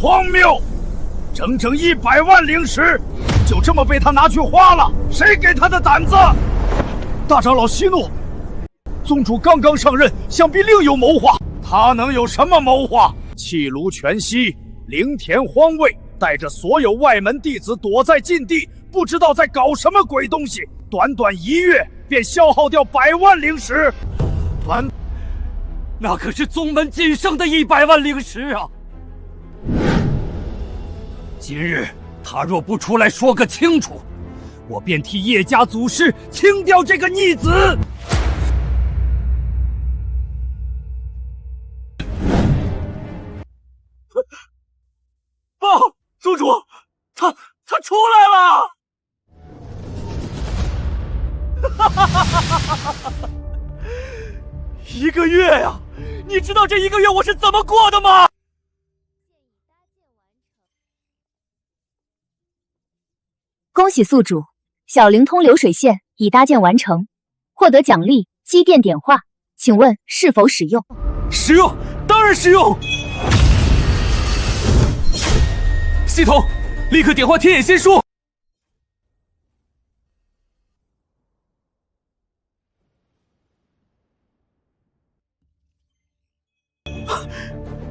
荒谬！整整100万灵石，就这么被他拿去花了，谁给他的胆子？大长老息怒，宗主刚刚上任，想必另有谋划。他能有什么谋划？弃炉全息，灵田荒魏，带着所有外门弟子躲在禁地，不知道在搞什么鬼东西。短短1月便消耗掉100万灵石，那可是宗门仅剩的100万灵石啊！今日他若不出来说个清楚，我便替叶家祖师清掉这个逆子！报，宗主，他出来了！1个月呀！你知道这1个月我是怎么过的吗？恭喜宿主，小灵通流水线已搭建完成，获得奖励机电点化，请问是否使用？使用，当然使用。系统，立刻点化天眼仙书。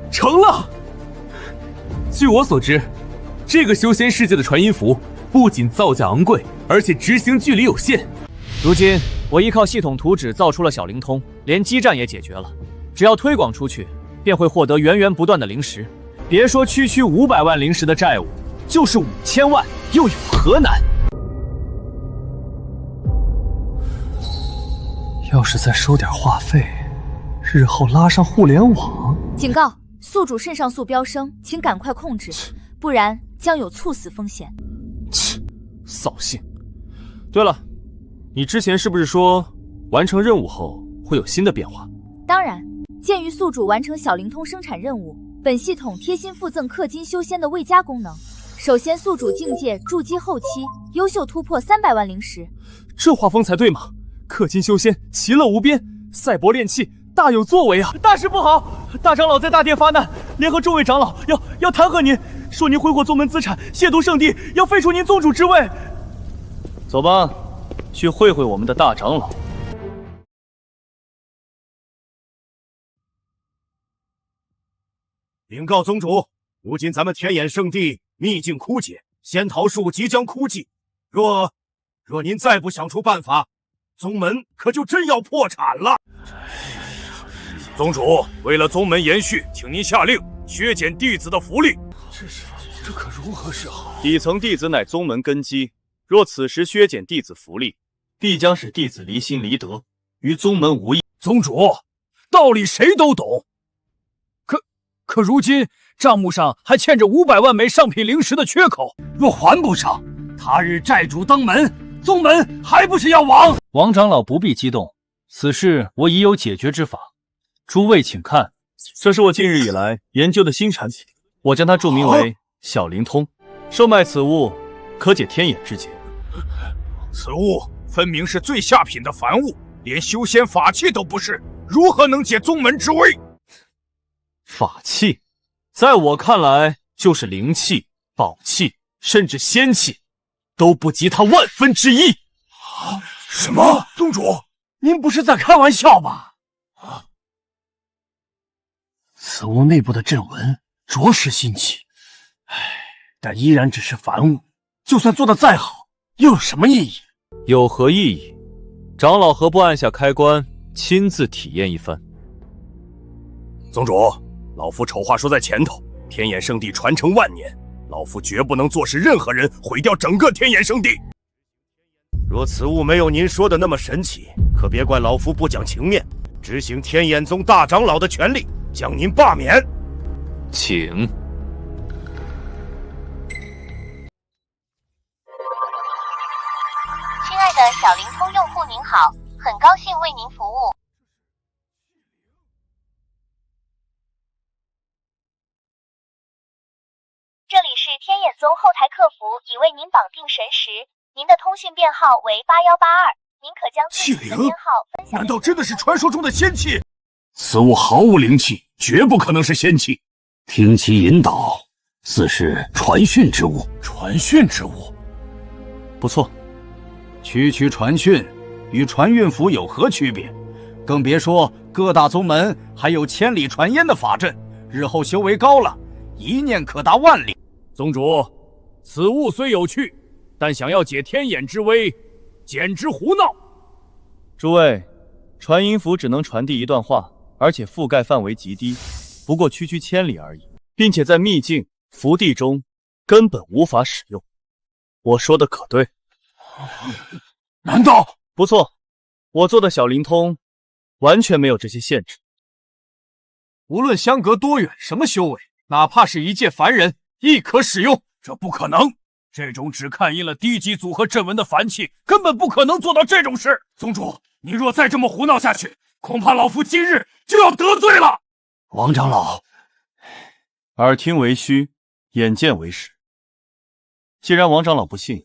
成了！据我所知，这个修仙世界的传音符不仅造价昂贵，而且执行距离有限。如今我依靠系统图纸造出了小灵通，连基站也解决了。只要推广出去，便会获得源源不断的灵石。别说区区500万灵石的债务，就是5000万，又有何难？要是再收点话费，日后拉上互联网。警告！宿主肾上素飙升，请赶快控制，不然将有猝死风险。切，扫兴！对了，你之前是不是说完成任务后会有新的变化？当然，鉴于宿主完成小灵通生产任务，本系统贴心附赠氪金修仙的未加功能。首先，宿主境界筑基后期优秀突破300万灵石，这画风才对嘛！氪金修仙，其乐无边，赛博炼器，大有作为啊！大事不好！大长老在大殿发难，联合众位长老要弹劾您，说您挥霍宗门资产，亵渎圣地，要废除您宗主之位。走吧，去会会我们的大长老。禀告宗主，如今咱们天眼圣地秘境枯竭，仙桃树即将枯寂。若您再不想出办法，宗门可就真要破产了。宗主，为了宗门延续，请您下令削减弟子的福利。这可如何是好？底层弟子乃宗门根基，若此时削减弟子福利，必将使弟子离心离德，与宗门无益。宗主，道理谁都懂，可如今账目上还欠着500万枚上品灵石的缺口，若还不上，他日债主登门，宗门还不是要亡？王长老不必激动，此事我已有解决之法。诸位请看，这是我近日以来研究的新产品，我将它注明为小灵通，售卖此物可解天眼之结。此物分明是最下品的凡物，连修仙法器都不是，如何能解宗门之危？法器，在我看来就是灵器、宝器，甚至仙器，都不及它1/1000之。什么？宗主，您不是在开玩笑吧？此物内部的阵纹着实新奇，但依然只是凡物，就算做得再好，又有什么意义？有何意义？长老何不按下开关，亲自体验一番？宗主，老夫丑话说在前头，天眼圣地传承万年，老夫绝不能坐视任何人毁掉整个天眼圣地。若此物没有您说的那么神奇，可别怪老夫不讲情面，执行天眼宗大长老的权力，将您罢免。请。亲爱的小灵通用户您好，很高兴为您服务。这里是天眼宗后台客服，已为您绑定神识，您的通讯编号为8182，您可将自己的编号分享。难道真的是传说中的仙器？此物毫无灵气，绝不可能是仙器。听其引导，似是传讯之物。传讯之物，不错。区区传讯，与传运符有何区别？更别说各大宗门还有千里传烟的法阵，日后修为高了，一念可达万里。宗主，此物虽有趣，但想要解天眼之危，简直胡闹。诸位，传音符只能传递一段话，而且覆盖范围极低，不过区区千里而已，并且在秘境福地中根本无法使用。我说的可对？难道？不错，我做的小灵通完全没有这些限制。无论相隔多远，什么修为，哪怕是一介凡人，亦可使用。这不可能！这种只看阴了低级组合阵纹的凡气，根本不可能做到这种事。宗主，你若再这么胡闹下去，恐怕老夫今日就要得罪了。王长老，耳听为虚，眼见为实。既然王长老不信，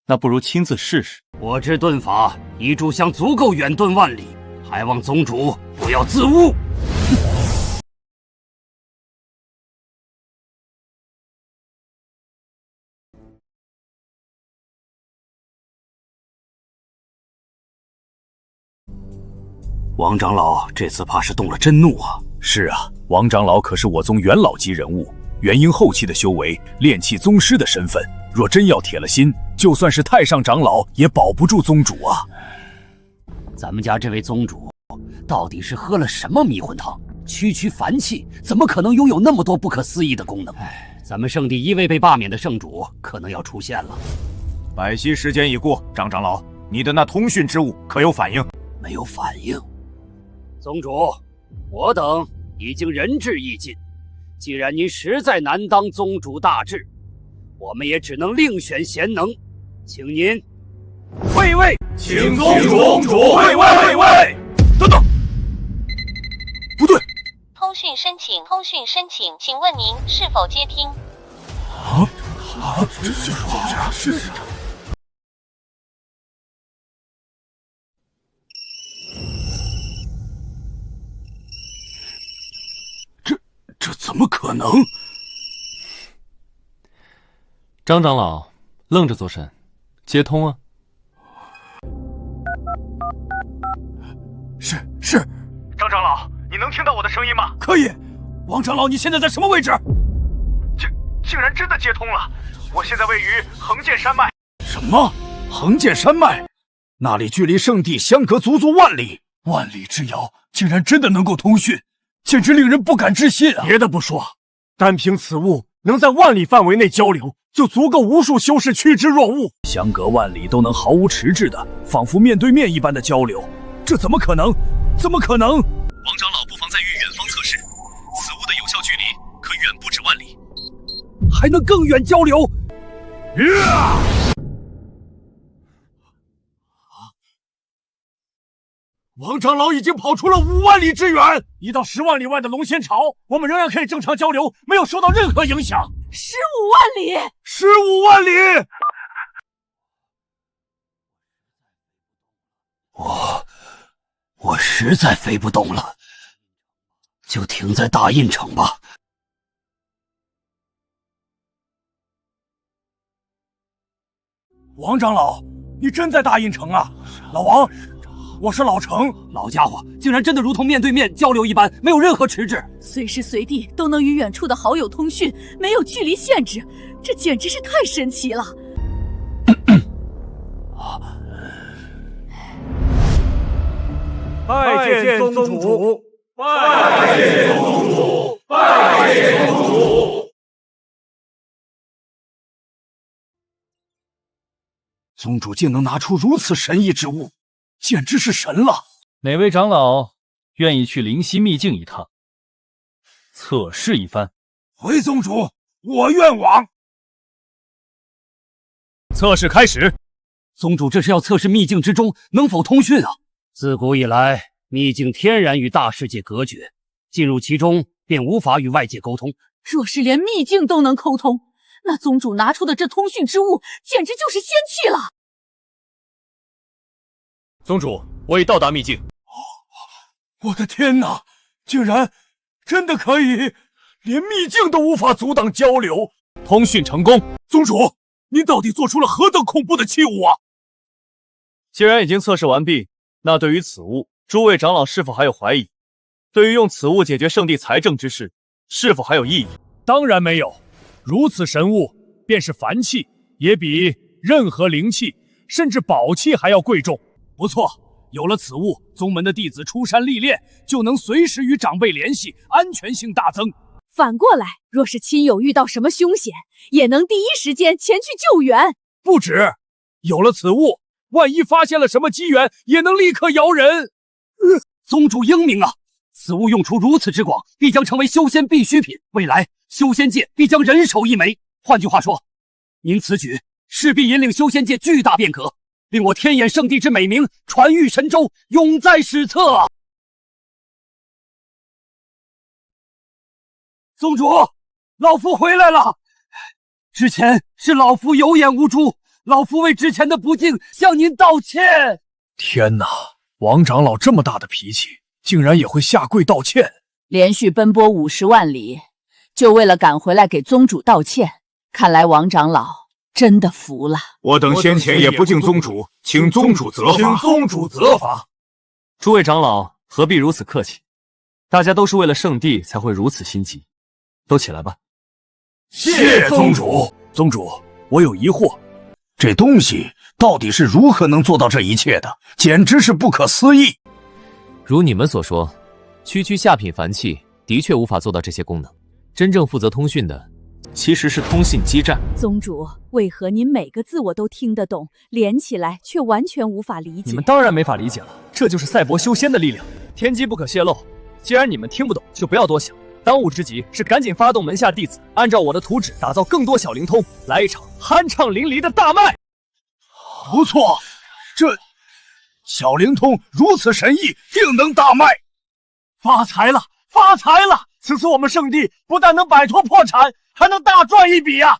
那不如亲自试试。我之遁法一炷香足够远遁万里，还望宗主不要自误。王长老这次怕是动了真怒啊！是啊，王长老可是我宗元老级人物，元婴后期的修为，炼气宗师的身份，若真要铁了心，就算是太上长老也保不住宗主啊！咱们家这位宗主到底是喝了什么迷魂汤？区区凡气，怎么可能拥有那么多不可思议的功能？咱们圣地一位被罢免的圣主可能要出现了。百息时间已过，张长老，你的那通讯之物可有反应？没有反应。宗主，我等已经仁至义尽，既然您实在难当宗主大志，我们也只能另选贤能，请您退位，请宗主退位。等等，不对，通讯申请，请问您是否接听？这就是我们家是。这怎么可能？张长老愣着做甚？接通啊！是，张长老，你能听到我的声音吗？可以。王长老，你现在在什么位置？竟然真的接通了！我现在位于横剑山脉。什么？横剑山脉？那里距离圣地相隔足足万里，万里之遥，竟然真的能够通讯，简直令人不敢置信啊！别的不说，单凭此物能在万里范围内交流，就足够无数修士趋之若鹜。相隔万里都能毫无迟滞的，仿佛面对面一般的交流，这怎么可能？怎么可能？王长老不妨再与远方测试，此物的有效距离可远不止万里，还能更远交流。王长老已经跑出了5万里之远，一到10万里外的龙仙巢，我们仍然可以正常交流，没有受到任何影响。15万里，15万里！我实在飞不动了，就停在大印城吧。王长老，你真在大印城啊？老王，我是老程。老家伙竟然真的如同面对面交流一般，没有任何迟滞，随时随地都能与远处的好友通讯，没有距离限制，这简直是太神奇了。拜见宗主，拜见宗主，拜见宗主。宗主竟能拿出如此神异之物，简直是神了！哪位长老愿意去灵犀秘境一趟，测试一番？回宗主，我愿往。测试开始。宗主这是要测试秘境之中能否通讯啊！自古以来，秘境天然与大世界隔绝，进入其中便无法与外界沟通。若是连秘境都能沟通，那宗主拿出的这通讯之物简直就是仙器了。宗主，我已到达秘境。我的天哪，竟然真的可以！连秘境都无法阻挡交流。通讯成功。宗主，您到底做出了何等恐怖的器物啊！既然已经测试完毕，那对于此物，诸位长老是否还有怀疑？对于用此物解决圣地财政之事，是否还有异议？当然没有，如此神物，便是凡器，也比任何灵器甚至宝器还要贵重。不错，有了此物，宗门的弟子出山历练，就能随时与长辈联系，安全性大增。反过来，若是亲友遇到什么凶险，也能第一时间前去救援。不止，有了此物，万一发现了什么机缘，也能立刻摇人。宗主英明啊！此物用处如此之广，必将成为修仙必需品，未来修仙界必将人手一枚。换句话说，您此举势必引领修仙界巨大变革，令我天眼圣地之美名传誉神州，永在史册啊！宗主，老夫回来了。之前是老夫有眼无珠，老夫为之前的不敬向您道歉。天哪，王长老这么大的脾气，竟然也会下跪道歉。连续奔波50万里，就为了赶回来给宗主道歉，看来王长老真的服了。我等先前也不敬宗主，请宗主责罚。请宗主责罚。诸位长老何必如此客气？大家都是为了圣地才会如此心急，都起来吧。谢宗主。宗主，我有疑惑，这东西到底是如何能做到这一切的？简直是不可思议。如你们所说，区区下品凡器的确无法做到这些功能。真正负责通讯的，其实是通信基站。宗主，为何您每个字我都听得懂，连起来却完全无法理解？你们当然没法理解了，这就是赛博修仙的力量，天机不可泄露。既然你们听不懂，就不要多想。当务之急是赶紧发动门下弟子，按照我的图纸打造更多小灵通，来一场酣畅淋漓的大卖。不错，这小灵通如此神异，定能大卖。发财了，发财了！此次我们圣地不但能摆脱破产，还能大赚一笔啊！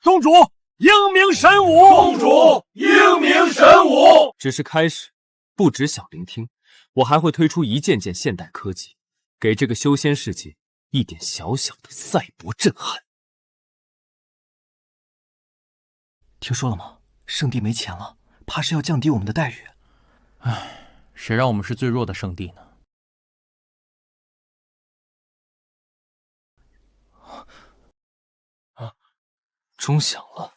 宗主，英明神武！宗主，英明神武！只是开始，不止小灵听，我还会推出一件件现代科技，给这个修仙世界一点小小的赛博震撼。听说了吗？圣地没钱了，怕是要降低我们的待遇。唉，谁让我们是最弱的圣地呢？钟响了。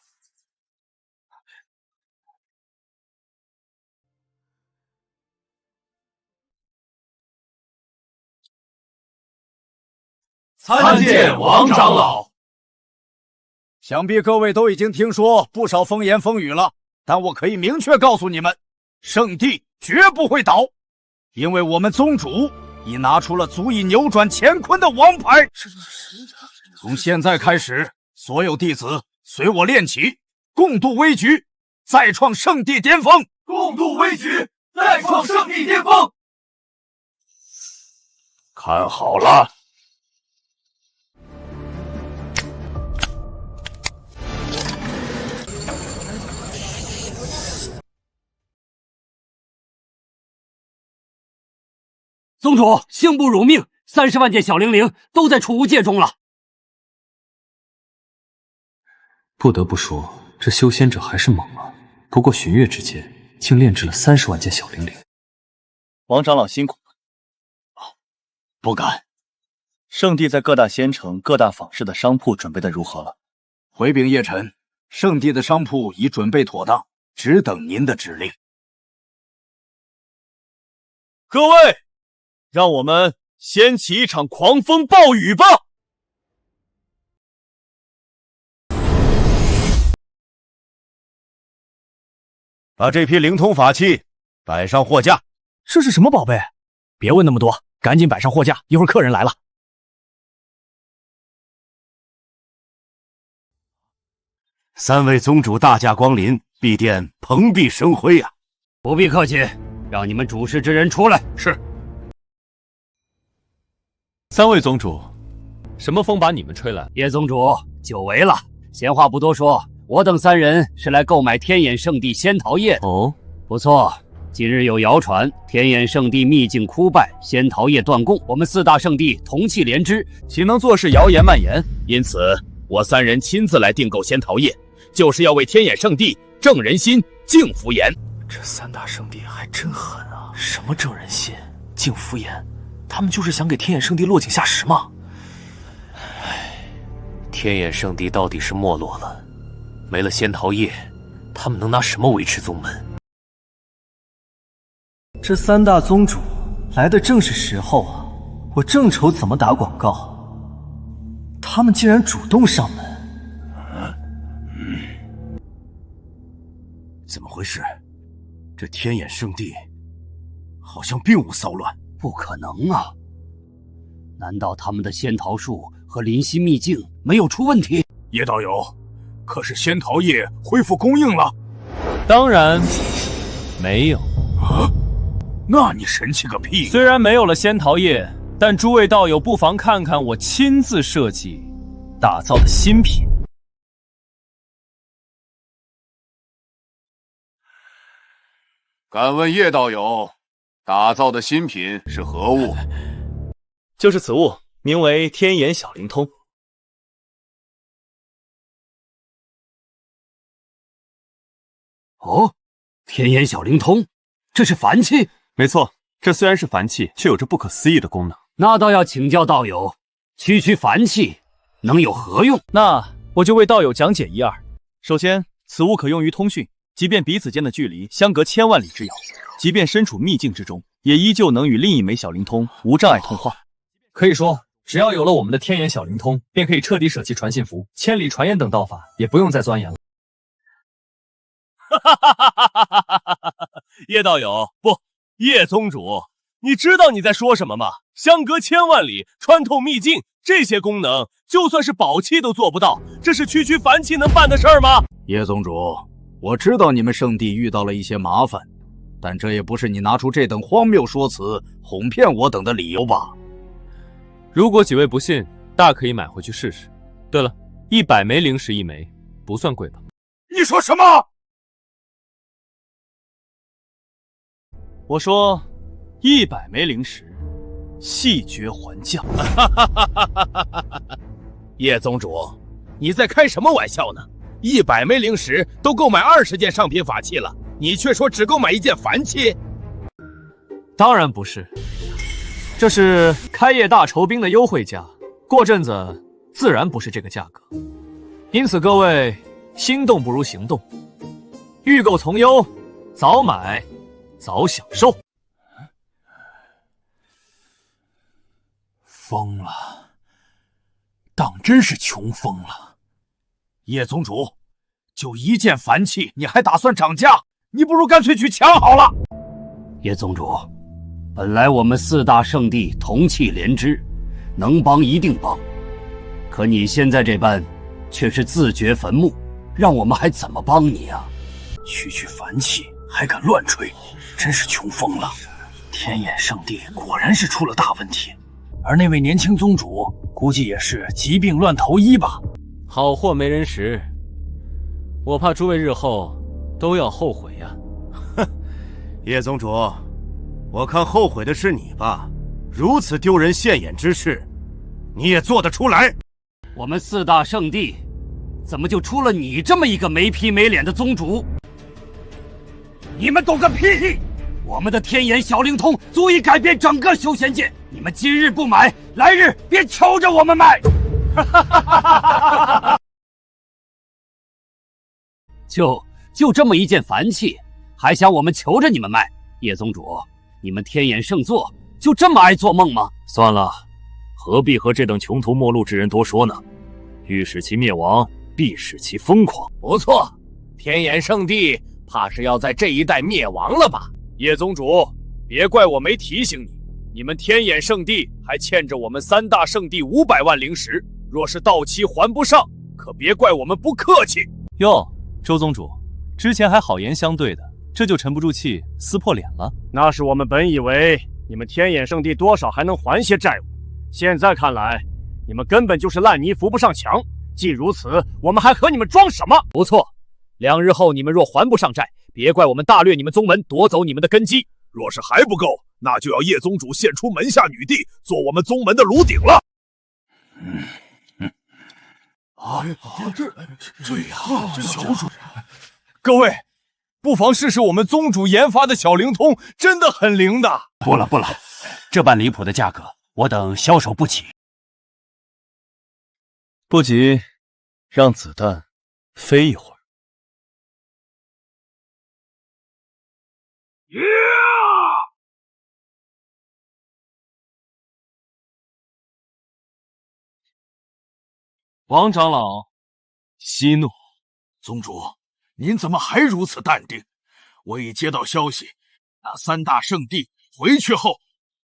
参见王长老。想必各位都已经听说不少风言风语了，但我可以明确告诉你们，圣地绝不会倒，因为我们宗主已拿出了足以扭转乾坤的王牌。从现在开始，所有弟子随我练起，共度危局，再创圣地巅峰。共度危局，再创圣地巅峰。看好了。宗主，幸不辱命，30万件小灵灵都在储物戒中了。不得不说，这修仙者还是猛啊！不过旬月之间，竟炼制了30万件小灵灵。王长老辛苦了。不敢。圣地在各大仙城、各大坊市的商铺准备的如何了？回禀叶晨，圣地的商铺已准备妥当，只等您的指令。各位，让我们掀起一场狂风暴雨吧！把这批灵通法器摆上货架。这是什么宝贝？别问那么多，赶紧摆上货架，一会儿客人来了。3位宗主大驾光临，敝殿蓬荜生辉啊！不必客气，让你们主事之人出来。是。 3位宗主，什么风把你们吹来？叶宗主，久违了。闲话不多说，我等3人是来购买天眼圣地仙桃叶的。哦，不错，近日有谣传，天眼圣地秘境枯败，仙桃叶断供，我们4大圣地同气连枝，岂能坐视谣言蔓延？因此，我3人亲自来订购仙桃叶，就是要为天眼圣地正人心、净福言。这3大圣地还真狠啊！什么正人心、净福言，他们就是想给天眼圣地落井下石吗？唉，天眼圣地到底是没落了，没了仙桃叶，他们能拿什么维持宗门？这3大宗主来的正是时候啊！我正愁怎么打广告，他们竟然主动上门。怎么回事？这天眼圣地好像并无骚乱。不可能啊！难道他们的仙桃树和灵犀秘境没有出问题？叶道友，可是仙桃叶恢复供应了？当然没有。那你神气个屁！虽然没有了仙桃叶，但诸位道友不妨看看我亲自设计打造的新品。敢问叶道友，打造的新品是何物？就是此物，名为天眼小灵通。哦，天眼小灵通，这是凡器？没错，这虽然是凡器，却有着不可思议的功能。那倒要请教道友，区凡器能有何用？那我就为道友讲解一二。首先，此物可用于通讯，即便彼此间的距离相隔千万里之遥，即便身处秘境之中，也依旧能与另一枚小灵通无障碍通话。可以说，只要有了我们的天眼小灵通，便可以彻底舍弃传信符、千里传言等道法，也不用再钻研了。叶道友，不，叶宗主，你知道你在说什么吗？相隔千万里，穿透秘境，这些功能，就算是宝器都做不到，这是区凡器能办的事儿吗？叶宗主，我知道你们圣地遇到了一些麻烦，但这也不是你拿出这等荒谬说辞哄骗我等的理由吧？如果几位不信，大可以买回去试试。对了，100枚灵石1枚，不算贵吧？你说什么？我说100枚灵石，细绝还价。叶宗主，你在开什么玩笑呢？100枚灵石都购买20件上品法器了，你却说只购买1件凡器？当然不是，这是开业大酬宾的优惠价，过阵子自然不是这个价格。因此各位心动不如行动，预购从优，早买早享受。疯了，当真是穷疯了。叶宗主，就1件凡器，你还打算涨价？你不如干脆去抢好了。叶宗主，本来我们4大圣地同气连枝，能帮一定帮，可你现在这般却是自掘坟墓，让我们还怎么帮你啊？区凡器还敢乱吹，真是穷疯了。天眼圣地果然是出了大问题，而那位年轻宗主估计也是疾病乱投医吧。好货没人识，我怕诸位日后都要后悔呀。哼，叶宗主，我看后悔的是你吧？如此丢人现眼之事，你也做得出来？我们4大圣地，怎么就出了你这么一个没皮没脸的宗主？你们懂个屁！我们的天眼小灵通足以改变整个修仙界，你们今日不买，来日别求着我们卖！就这么1件凡器，还想我们求着你们卖？叶宗主，你们天眼圣座就这么爱做梦吗？算了，何必和这等穷途末路之人多说呢？欲使其灭亡，必使其疯狂。不错，天眼圣地怕是要在这一代灭亡了吧？叶宗主，别怪我没提醒你，你们天眼圣地还欠着我们3大圣地500万灵石，若是到期还不上，可别怪我们不客气。哟，周宗主，之前还好言相对的，这就沉不住气撕破脸了？那是我们本以为你们天眼圣地多少还能还些债务，现在看来，你们根本就是烂泥扶不上墙。既如此，我们还和你们装什么？不错，2日后你们若还不上债，别怪我们大掠你们宗门，夺走你们的根基。若是还不够，那就要叶宗主献出门下女帝，做我们宗门的炉鼎了。对呀，小主，各位，不妨试试我们宗主研发的小灵通，真的很灵的。不了，这般离谱的价格，我等销售不起。不急，让子弹飞一会儿。王长老，息怒。宗主，您怎么还如此淡定？我已接到消息，那三大圣地回去后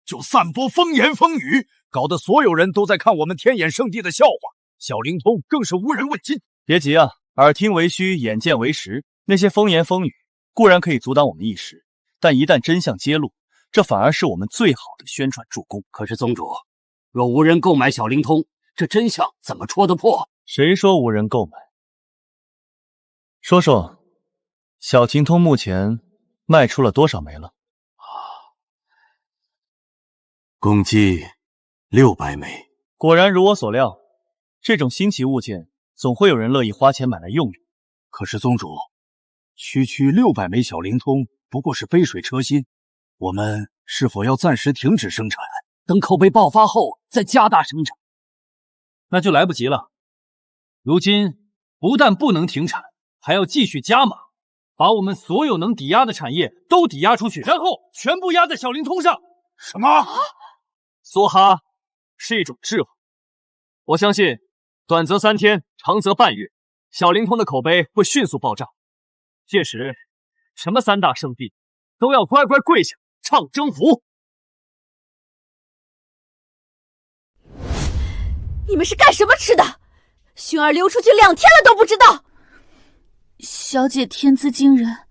就散播风言风语，搞得所有人都在看我们天眼圣地的笑话。小灵通更是无人问津。别急啊，耳听为虚，眼见为实。那些风言风语固然可以阻挡我们一时，但一旦真相揭露，这反而是我们最好的宣传助攻。可是宗主，若无人购买小灵通，这真相怎么戳得破？谁说无人购买？说说，小灵通目前卖出了多少枚了？共计600枚。果然如我所料，这种新奇物件总会有人乐意花钱买来用用。可是宗主，区600枚小灵通不过是杯水车薪，我们是否要暂时停止生产，等口碑爆发后再加大生产？那就来不及了。如今不但不能停产，还要继续加码，把我们所有能抵押的产业都抵押出去，然后全部压在小灵通上。什么？梭哈是一种智慧，我相信短则3天，长则半月，小灵通的口碑会迅速暴涨。届时，什么三大圣地都要乖乖跪下唱征服。你们是干什么吃的？薰儿流出去2天了都不知道。小姐天资惊人，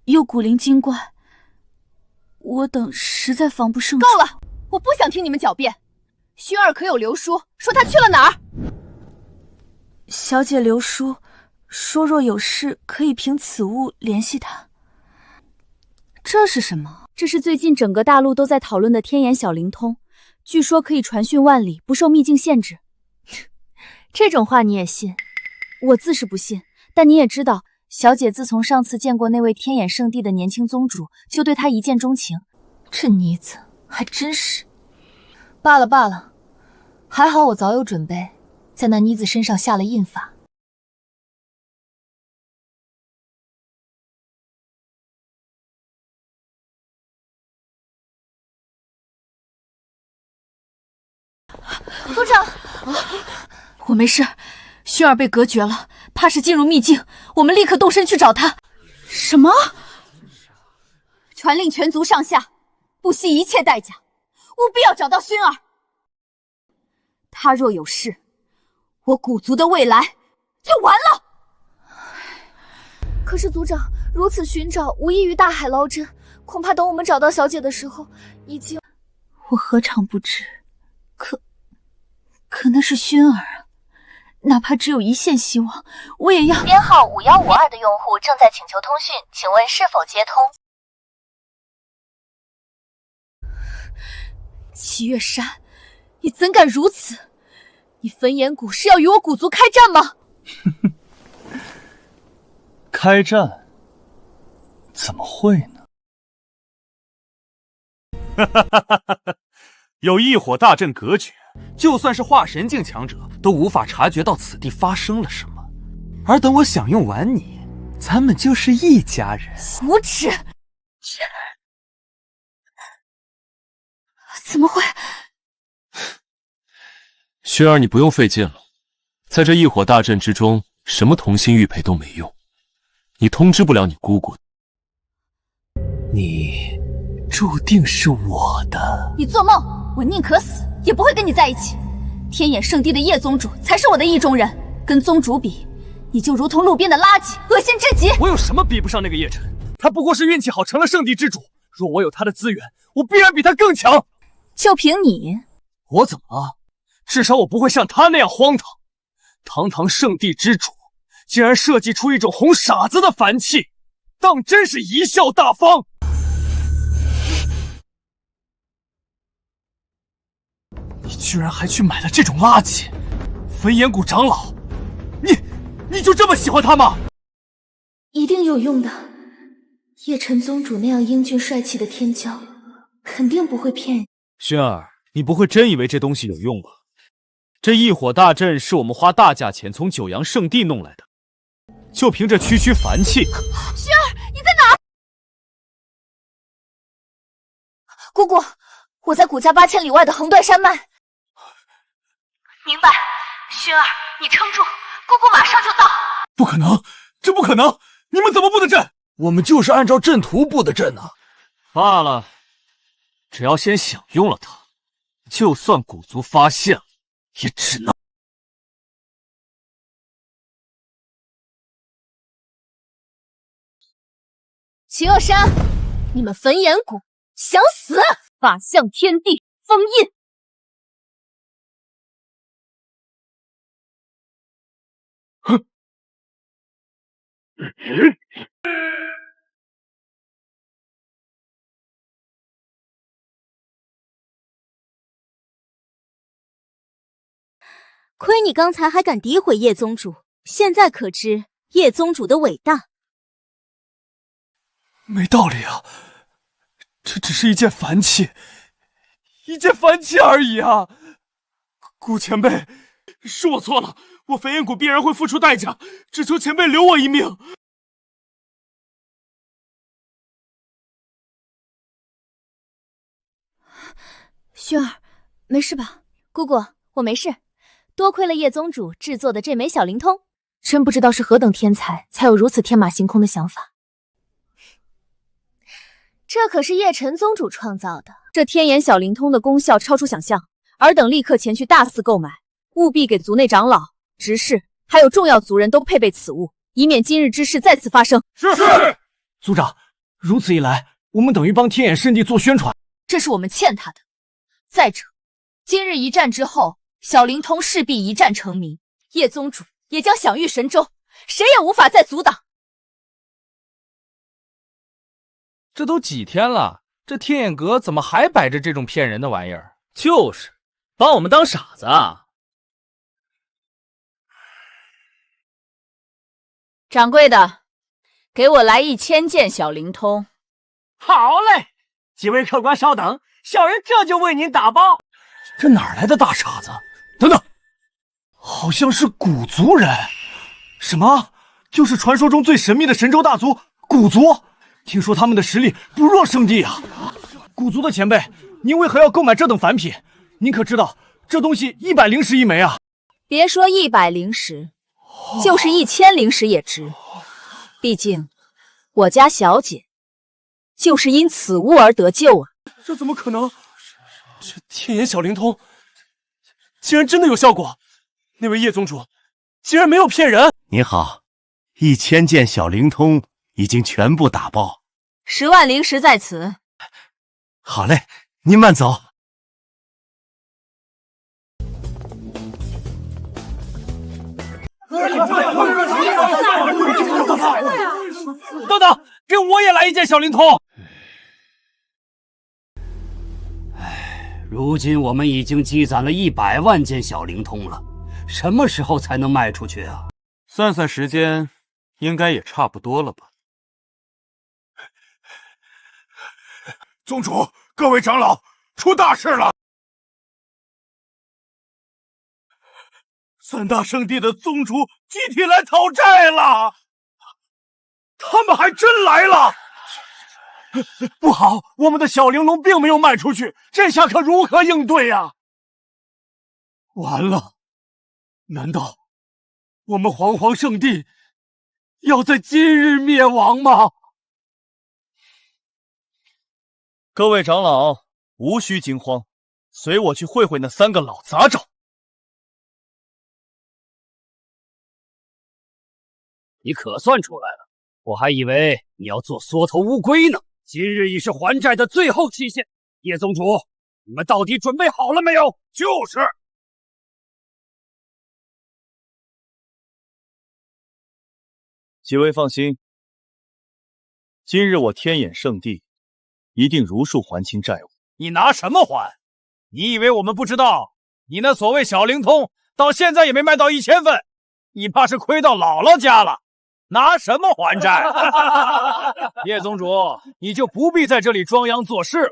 又古灵精怪，我等实在防不胜守。够了，我不想听你们狡辩。薰儿可有留书，说她去了哪儿？小姐留书，说若有事可以凭此物联系她。这是什么？这是最近整个大陆都在讨论的天眼小灵通，据说可以传讯万里，不受秘境限制。这种话你也信？我自是不信，但你也知道，小姐自从上次见过那位天眼圣地的年轻宗主，就对他一见钟情。这妮子还真是……罢了罢了，还好我早有准备，在那妮子身上下了印法。族长，我没事，薰儿被隔绝了，怕是进入秘境，我们立刻动身去找她。什么？传令全族上下，不惜一切代价，务必要找到薰儿。她若有事，我古族的未来就完了。可是族长，如此寻找无异于大海捞针，恐怕等我们找到小姐的时候，已经……我何尝不知？可那是薰儿啊，哪怕只有一线希望，我也要。编号5152的用户正在请求通讯，请问是否接通？七月山，你怎敢如此？你焚炎谷是要与我古族开战吗？开战？怎么会呢？有异火大阵隔绝，就算是化神境强者都无法察觉到此地发生了什么。而等我享用完你，咱们就是一家人。无耻！怎么会？薰儿，你不用费劲了，在这异火大阵之中，什么同心玉佩都没用，你通知不了你姑姑。你注定是我的。你做梦！我宁可死，也不会跟你在一起。天眼圣地的叶宗主才是我的意中人，跟宗主比，你就如同路边的垃圾，恶心至极。我有什么比不上那个叶辰？他不过是运气好成了圣地之主，若我有他的资源，我必然比他更强。就凭你？我怎么了？至少我不会像他那样荒唐。堂堂圣地之主，竟然设计出一种哄傻子的凡气，当真是贻笑大方。你居然还去买了这种垃圾！焚炎谷长老，你就这么喜欢他吗？一定有用的。叶晨宗主那样英俊帅气的天骄，肯定不会骗人。薰儿，你不会真以为这东西有用吧？这异火大阵是我们花大价钱从九阳圣地弄来的，就凭这区区凡气。薰儿，你在哪儿？姑姑，我在古家8000里外的横断山脉。明白，薰儿，你撑住，姑姑马上就到。不可能，这不可能！你们怎么布的阵？我们就是按照阵图布的阵啊。罢了，只要先享用了它，就算古族发现了，也只能……秦恶山，你们焚炎谷想死！法相天地封印。哼！亏你刚才还敢诋毁叶宗主，现在可知叶宗主的伟大？没道理啊！这只是一件凡器，而已啊！顾前辈，是我错了，我焚炎谷必然会付出代价，只求前辈留我一命。薰儿，没事吧？姑姑，我没事。多亏了叶宗主制作的这枚小灵通，真不知道是何等天才，才有如此天马行空的想法。这可是叶晨宗主创造的，这天眼小灵通的功效超出想象，尔等立刻前去大肆购买，务必给族内长老、执事还有重要族人都配备此物，以免今日之事再次发生。是。族长，如此一来，我们等于帮天眼圣地做宣传，这是我们欠他的。再者，今日一战之后，小灵通势必一战成名，叶宗主也将享誉神州，谁也无法再阻挡。这都几天了，这天眼阁怎么还摆着这种骗人的玩意儿？就是把我们当傻子啊！掌柜的，给我来1000件小灵通。好嘞，几位客官稍等，小人这就为您打包。这哪来的大傻子？等等，好像是古族人。什么？就是传说中最神秘的神州大族古族？听说他们的实力不弱圣地啊！古族的前辈，您为何要购买这等凡品？您可知道这东西100灵石一枚啊！别说100灵石，就是1000灵石也值。毕竟我家小姐就是因此物而得救啊！这怎么可能？这天眼小灵通竟然真的有效果！那位叶宗主竟然没有骗人！你好，1000件小灵通已经全部打包，10万灵石在此。好嘞，您慢走。等等，给我也来一件小灵通。如今我们已经积攒了100万件小灵通了，什么时候才能卖出去啊？算算时间，应该也差不多了吧。宗主，各位长老，出大事了！3大圣地的宗主集体来讨债了，他们还真来了！不好，我们的小玲珑并没有卖出去，这下可如何应对呀？完了，难道我们煌煌圣地要在今日灭亡吗？各位长老，无需惊慌，随我去会会那3个老杂种。你可算出来了，我还以为你要做缩头乌龟呢。今日已是还债的最后期限，叶宗主，你们到底准备好了没有？就是。几位放心，今日我天眼圣地一定如数还清债务。你拿什么还？你以为我们不知道？你那所谓小灵通到现在也没卖到1000份，你怕是亏到姥姥家了。拿什么还债？叶宗主，你就不必在这里装洋作势了。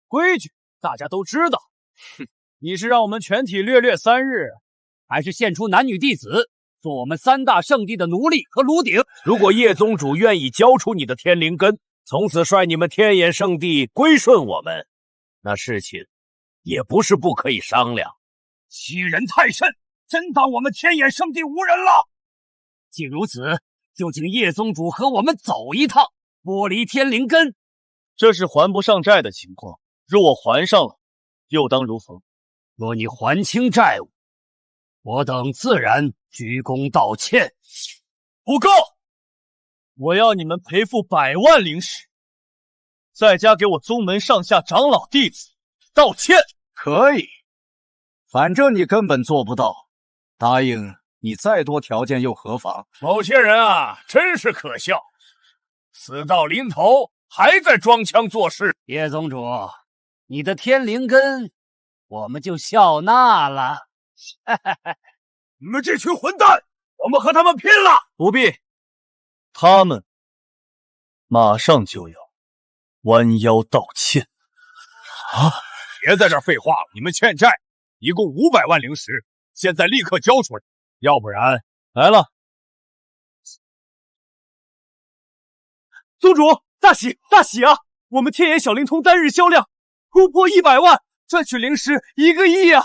规矩大家都知道。哼，你是让我们全体略略3日，还是献出男女弟子，做我们3大圣地的奴隶和炉鼎？如果叶宗主愿意交出你的天灵根，从此率你们天眼圣地归顺我们，那事情也不是不可以商量。欺人太甚，真当我们天眼圣地无人了？既如此，就请叶宗主和我们走一趟，剥离天灵根。这是还不上债的情况，若我还上了，又当如何？若你还清债务，我等自然鞠躬道歉。不够，我要你们赔付100万灵石，再加给我宗门上下长老弟子道歉。可以，反正你根本做不到，答应你再多条件又何妨？某些人啊，真是可笑，死到临头还在装腔作势。叶宗主，你的天灵根我们就笑纳了。你们这群混蛋，我们和他们拼了！不必，他们马上就要弯腰道歉。啊！别在这儿废话了，你们欠债一共500万灵石，现在立刻交出来，要不然……来了。宗主，大喜大喜啊！我们天眼小灵通单日销量突破100万，赚取灵石1个亿啊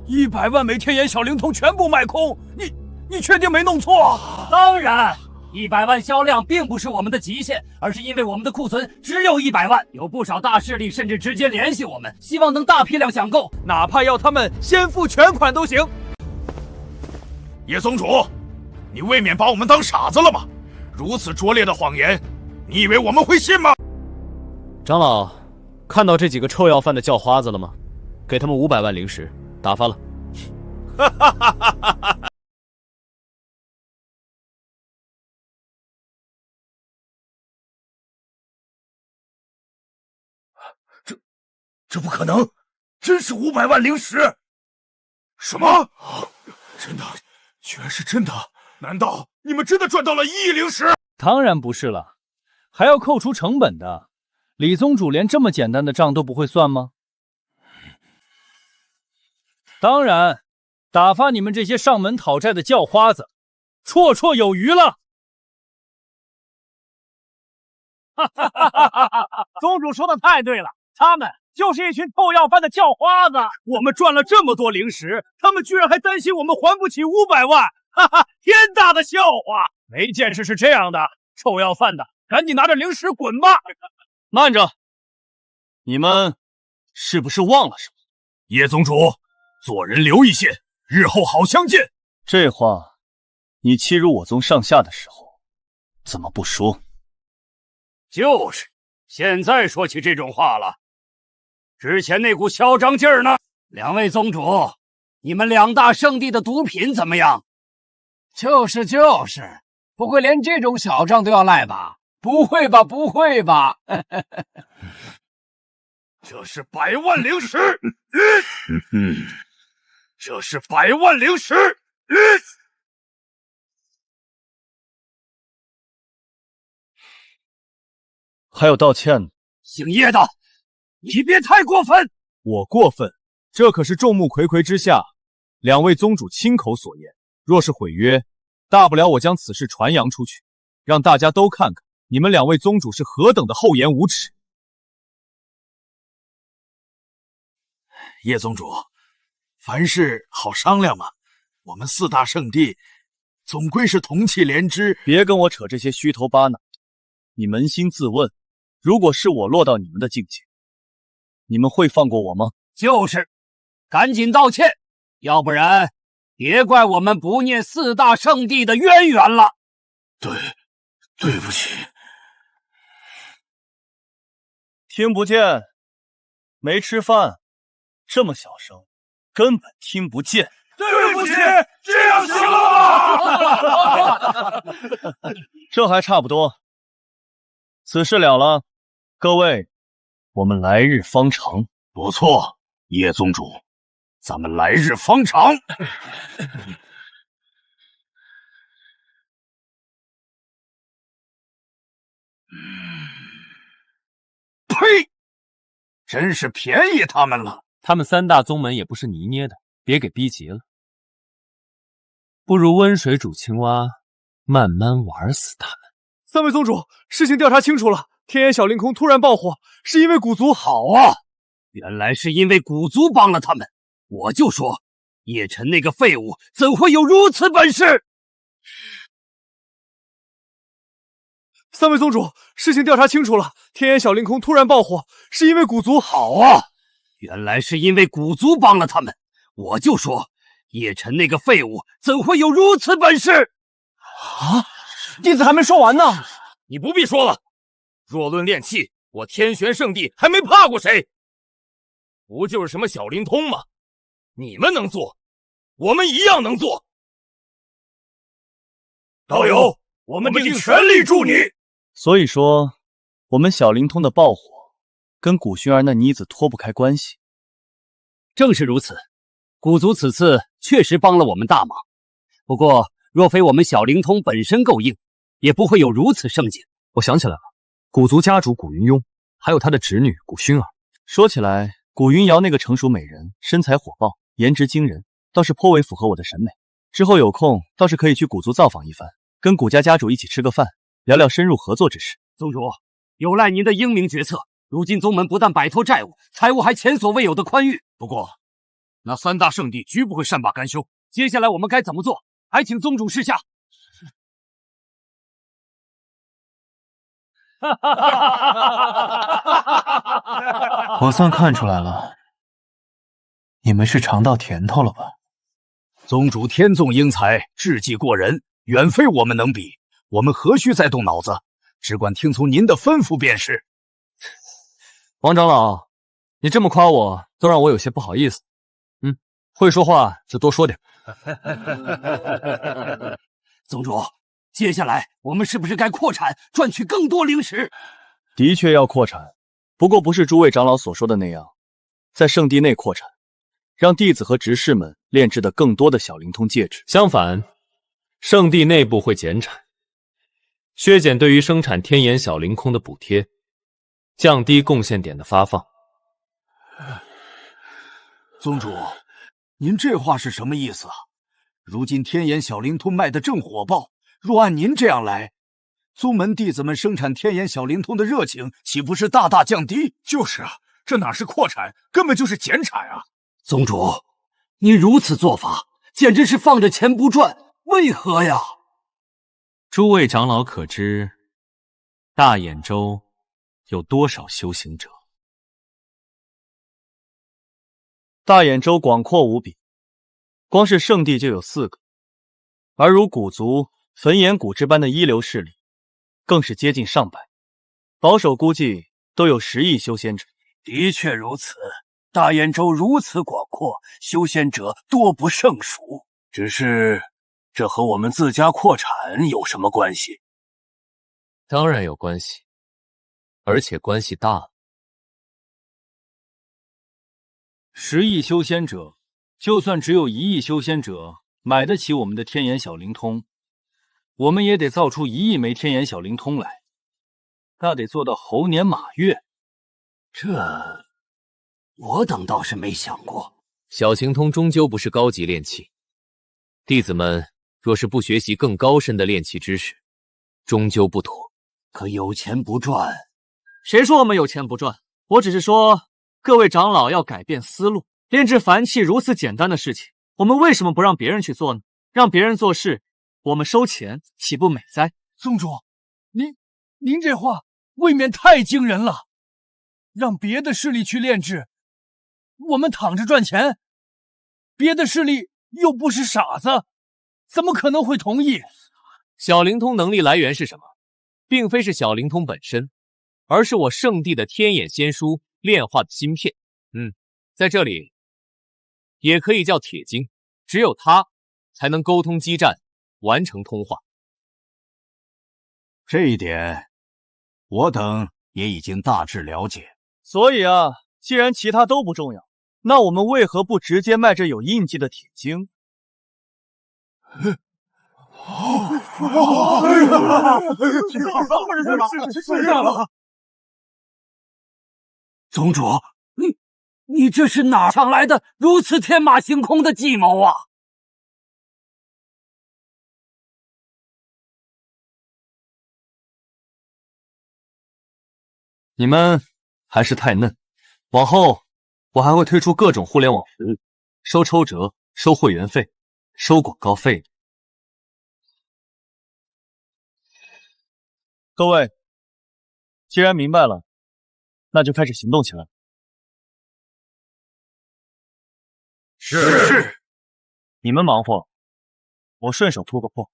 ！100万枚天眼小灵通全部卖空，你确定没弄错？当然，100万销量并不是我们的极限，而是因为我们的库存只有100万，有不少大势力甚至直接联系我们，希望能大批量抢购，哪怕要他们先付全款都行。叶宗主，你未免把我们当傻子了吗？如此拙劣的谎言，你以为我们会信吗？长老，看到这几个臭要饭的叫花子了吗？给他们500万灵石，打发了。哈哈哈哈哈！这不可能，真是500万灵石！什么？真的，居然是真的！难道你们真的赚到了1亿灵石？当然不是了，还要扣除成本的。李宗主连这么简单的账都不会算吗？当然，打发你们这些上门讨债的叫花子，绰绰有余了。宗主说的太对了，他们就是一群臭要饭的叫花子。我们赚了这么多灵石，他们居然还担心我们还不起500万，哈哈，天大的笑话！没件事是这样的，臭要饭的，赶紧拿着灵石滚吧！慢着，你们是不是忘了什么？叶宗主，做人留一线，日后好相见。这话，你欺辱我宗上下的时候，怎么不说？就是，现在说起这种话了，之前那股嚣张劲儿呢？2位宗主，你们2大圣地的毒品怎么样？就是，不会连这种小账都要赖吧？不会吧，不会吧？这是100万灵石，这是100万灵石，还有道歉呢。姓叶的，你别太过分！我过分？这可是众目睽睽之下2位宗主亲口所言。若是毁约，大不了我将此事传扬出去，让大家都看看你们2位宗主是何等的厚颜无耻。叶宗主，凡事好商量嘛。我们4大圣地总归是同气连枝。别跟我扯这些虚头巴脑，你扪心自问，如果是我落到你们的境界，你们会放过我吗？就是，赶紧道歉，要不然别怪我们不念4大圣地的渊源了。对不起。听不见？没吃饭？这么小声，根本听不见。对不不起，这样行了吗？这还差不多。此事了了，各位，我们来日方长。不错，叶宗主，咱们来日方长。呸！真是便宜他们了。他们三大宗门也不是泥捏的，别给逼急了。不如温水煮青蛙，慢慢玩死他们。三位宗主，事情调查清楚了，天眼小凌空突然爆火，是因为古族。好啊，原来是因为古族帮了他们。我就说，叶晨那个废物怎会有如此本事？三位宗主，事情调查清楚了，天眼小凌空突然爆火，是因为古族。好啊，原来是因为古族帮了他们。我就说，叶晨那个废物怎会有如此本事？啊！弟子还没说完呢。你不必说了。若论炼气，我天玄圣地还没怕过谁？不就是什么小灵通吗？你们能做，我们一样能做。道友，我们定全力助你。所以说，我们小灵通的爆火跟古薰儿那妮子脱不开关系。正是如此，古族此次确实帮了我们大忙。不过，若非我们小灵通本身够硬，也不会有如此盛景。我想起来了，古族家主古云庸，还有他的侄女古薰儿。说起来，古云瑶那个成熟美人，身材火爆，颜值惊人，倒是颇为符合我的审美。之后有空，倒是可以去古族造访一番，跟古家家主一起吃个饭，聊聊深入合作之事。宗主，有赖您的英明决策。如今宗门不但摆脱债务，财务还前所未有的宽裕。不过，那三大圣地绝不会善罢甘休。接下来我们该怎么做？还请宗主示下。我算看出来了，你们是尝到甜头了吧？宗主天纵英才，智计过人，远非我们能比。我们何须再动脑子？只管听从您的吩咐便是。王长老，你这么夸我，都让我有些不好意思。会说话就多说点。宗主，接下来我们是不是该扩产，赚取更多灵石？的确要扩产，不过不是诸位长老所说的那样，在圣地内扩产，让弟子和执事们炼制的更多的小灵通戒指。相反，圣地内部会减产，削减对于生产天眼小灵空的补贴，降低贡献点的发放。宗主，您这话是什么意思啊？如今天眼小灵通卖得正火爆，若按您这样来，宗门弟子们生产天眼小灵通的热情岂不是大大降低？就是啊，这哪是扩产，根本就是减产啊！宗主，您如此做法，简直是放着钱不赚，为何呀？诸位长老可知，大兖州有多少修行者？大兖州广阔无比，光是圣地就有4个，而如古族、焚炎谷这般的一流势力，更是接近上百，保守估计都有10亿修仙者。的确如此，大兖州如此广阔，修仙者多不胜数。只是，这和我们自家扩产有什么关系？当然有关系，而且关系大了。10亿修仙者，就算只有1亿修仙者买得起我们的天眼小灵通，我们也得造出1亿枚天眼小灵通来，那得做到猴年马月。这，我等倒是没想过。小灵通终究不是高级炼器，弟子们若是不学习更高深的炼器知识，终究不妥。可有钱不赚，谁说我们有钱不赚？我只是说，各位长老要改变思路。炼制凡器如此简单的事情，我们为什么不让别人去做呢？让别人做事，我们收钱，岂不美哉？宗主，您这话未免太惊人了。让别的势力去炼制，我们躺着赚钱，别的势力又不是傻子，怎么可能会同意？小灵通能力来源是什么？并非是小灵通本身，而是我圣地的天眼仙书炼化的芯片。在这里也可以叫铁晶。只有他才能沟通基站，完成通话。这一点，我等也已经大致了解。所以啊，既然其他都不重要，那我们为何不直接卖这有印记的铁晶？宗主，你这是哪抢来的如此天马行空的计谋啊？你们还是太嫩，往后我还会推出各种互联网服务，收抽折、收会员费、收广告费。各位，既然明白了，那就开始行动起来。是。你们忙活，我顺手突个破。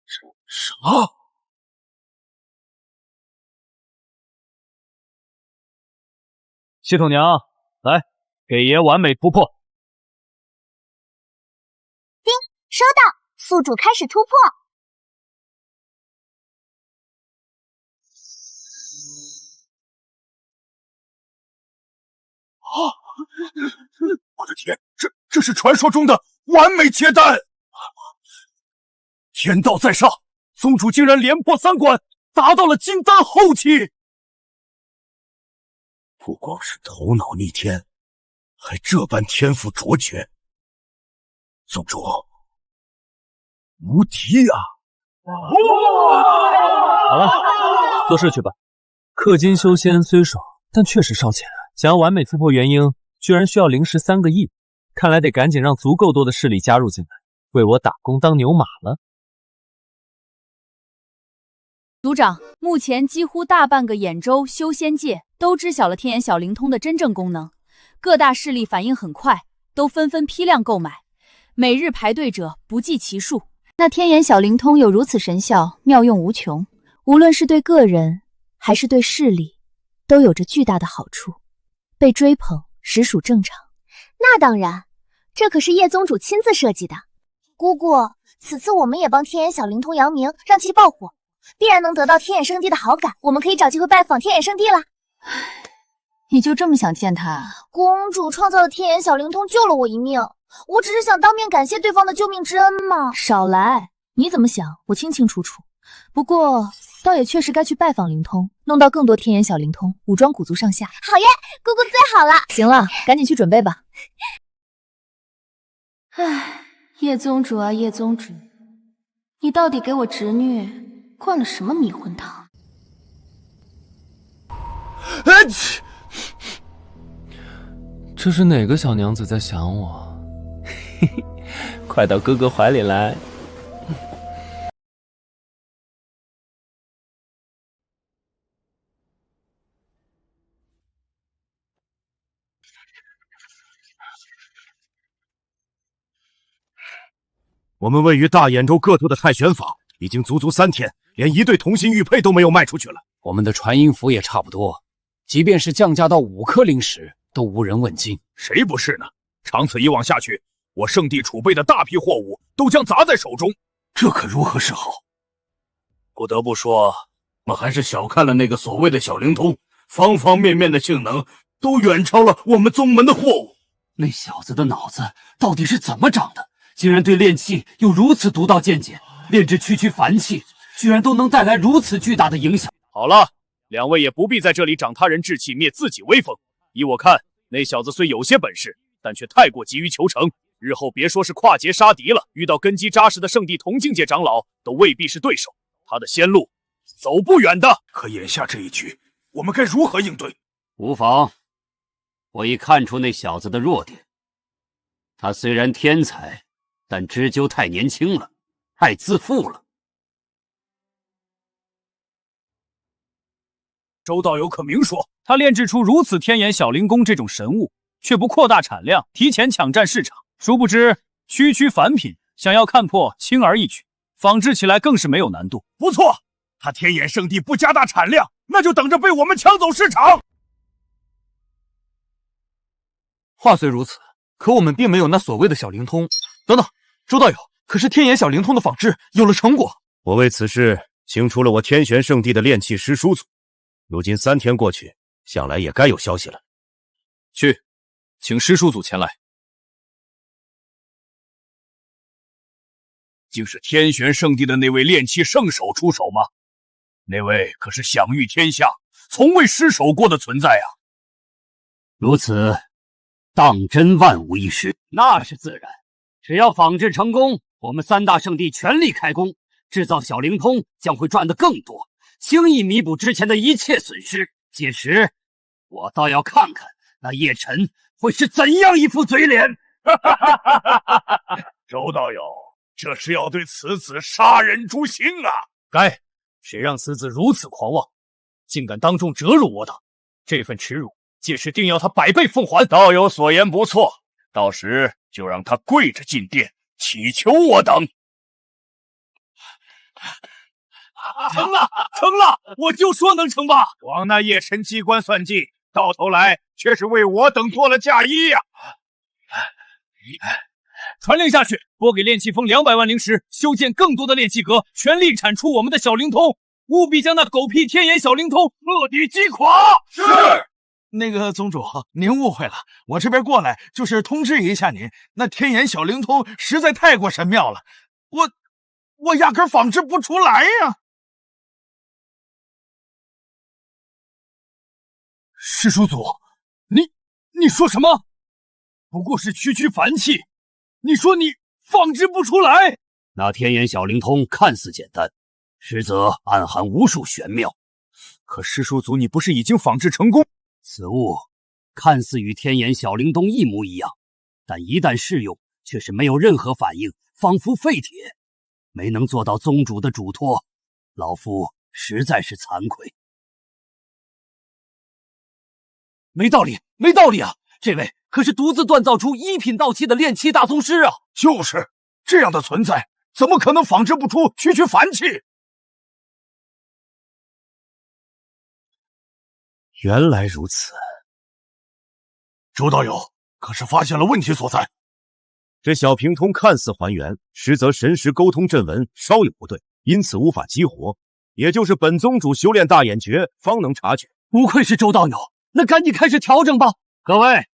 什么？系统娘，来，给爷完美突破。叮，收到，宿主开始突破。我的天，这是传说中的完美结丹！天道在上，宗主竟然连破3关，达到了金丹后期。不光是头脑逆天，还这般天赋卓绝，宗主无敌啊！好了，做事去吧。氪金修仙虽爽，但确实烧钱啊。想要完美突破元婴，居然需要灵石3个亿，看来得赶紧让足够多的势力加入进来，为我打工当牛马了。族长，目前几乎大半个兖州修仙界都知晓了天眼小灵通的真正功能，各大势力反应很快，都纷纷批量购买，每日排队者不计其数。那天眼小灵通有如此神效，妙用无穷，无论是对个人还是对势力，都有着巨大的好处，被追捧实属正常。那当然，这可是叶宗主亲自设计的。姑姑，此次我们也帮天眼小灵通扬名，让其爆火，必然能得到天眼圣地的好感，我们可以找机会拜访天眼圣地啦。你就这么想见他？公主创造的天眼小灵通救了我一命，我只是想当面感谢对方的救命之恩嘛。少来，你怎么想我清清楚楚。不过倒也确实该去拜访灵通，弄到更多天眼小灵通，武装古族上下。好耶，姑姑最好了。行了，赶紧去准备吧。唉，叶宗主啊叶宗主，你到底给我侄女灌了什么迷魂汤？这是哪个小娘子在想我？嘿嘿，快到哥哥怀里来。我们位于大兖州各处的太玄坊已经足3天，连一对同心玉佩都没有卖出去了。我们的传音符也差不多，即便是降价到5颗灵石，都无人问津。谁不是呢？长此以往下去，我圣地储备的大批货物都将砸在手中，这可如何是好？不得不说，我们还是小看了那个所谓的小灵通，方方面面的性能都远超了我们宗门的货物。那小子的脑子到底是怎么长的？竟然对炼器有如此独到见解，炼制区区凡器，居然都能带来如此巨大的影响。好了，两位也不必在这里长他人志气，灭自己威风。依我看，那小子虽有些本事，但却太过急于求成，日后别说是跨界杀敌了，遇到根基扎实的圣地同境界长老，都未必是对手。他的仙路走不远的。可眼下这一局，我们该如何应对？无妨，我已看出那小子的弱点。他虽然天才，但知究太年轻了，太自负了。周道友可明说，他炼制出如此天眼小灵功这种神物，却不扩大产量，提前抢占市场，殊不知区区凡品，想要看破轻而易举，仿制起来更是没有难度。不错，他天眼圣地不加大产量，那就等着被我们抢走市场。话虽如此，可我们并没有那所谓的小灵通。等等，周道友，可是天眼小灵通的仿制有了成果。我为此事请出了我天玄圣地的炼器师叔祖，如今3天过去，想来也该有消息了。去，请师叔祖前来。竟是天玄圣地的那位炼器圣手出手吗？那位可是享誉天下、从未失手过的存在啊！如此，当真万无一失。那是自然，只要仿制成功，我们3大圣地全力开工，制造小灵通将会赚得更多，轻易弥补之前的一切损失。届时，我倒要看看那叶晨会是怎样一副嘴脸。周道友，这是要对此子杀人诛心啊！该，谁让此子如此狂妄，竟敢当众折辱我等？这份耻辱，届时定要他100倍奉还。道友所言不错，到时就让他跪着进殿，祈求我等。成了，成了！我就说能成吧！枉那叶晨机关算尽，到头来却是为我等做了嫁衣呀！传令下去，拨给炼器峰200万灵石，修建更多的炼器阁，全力产出我们的小灵通，务必将那狗屁天眼小灵通彻底击垮。是。那个宗主，您误会了，我这边过来就是通知一下您，那天眼小灵通实在太过神妙了，我压根仿制不出来呀。师叔祖，你说什么？不过是区区凡器，你说你仿制不出来？那天眼小灵通看似简单，实则暗含无数玄妙。可师叔祖，你不是已经仿制成功？此物看似与天眼小灵通一模一样，但一旦试用，却是没有任何反应，仿佛废铁，没能做到宗主的嘱托，老夫实在是惭愧。没道理，没道理啊！这位可是独自锻造出1品道器的炼器大宗师啊！就是这样的存在，怎么可能仿制不出区区凡器？原来如此，周道友可是发现了问题所在。这小平通看似还原，实则神识沟通阵纹稍有不对，因此无法激活，也就是本宗主修炼大眼诀方能察觉。不愧是周道友，那赶紧开始调整吧。各位，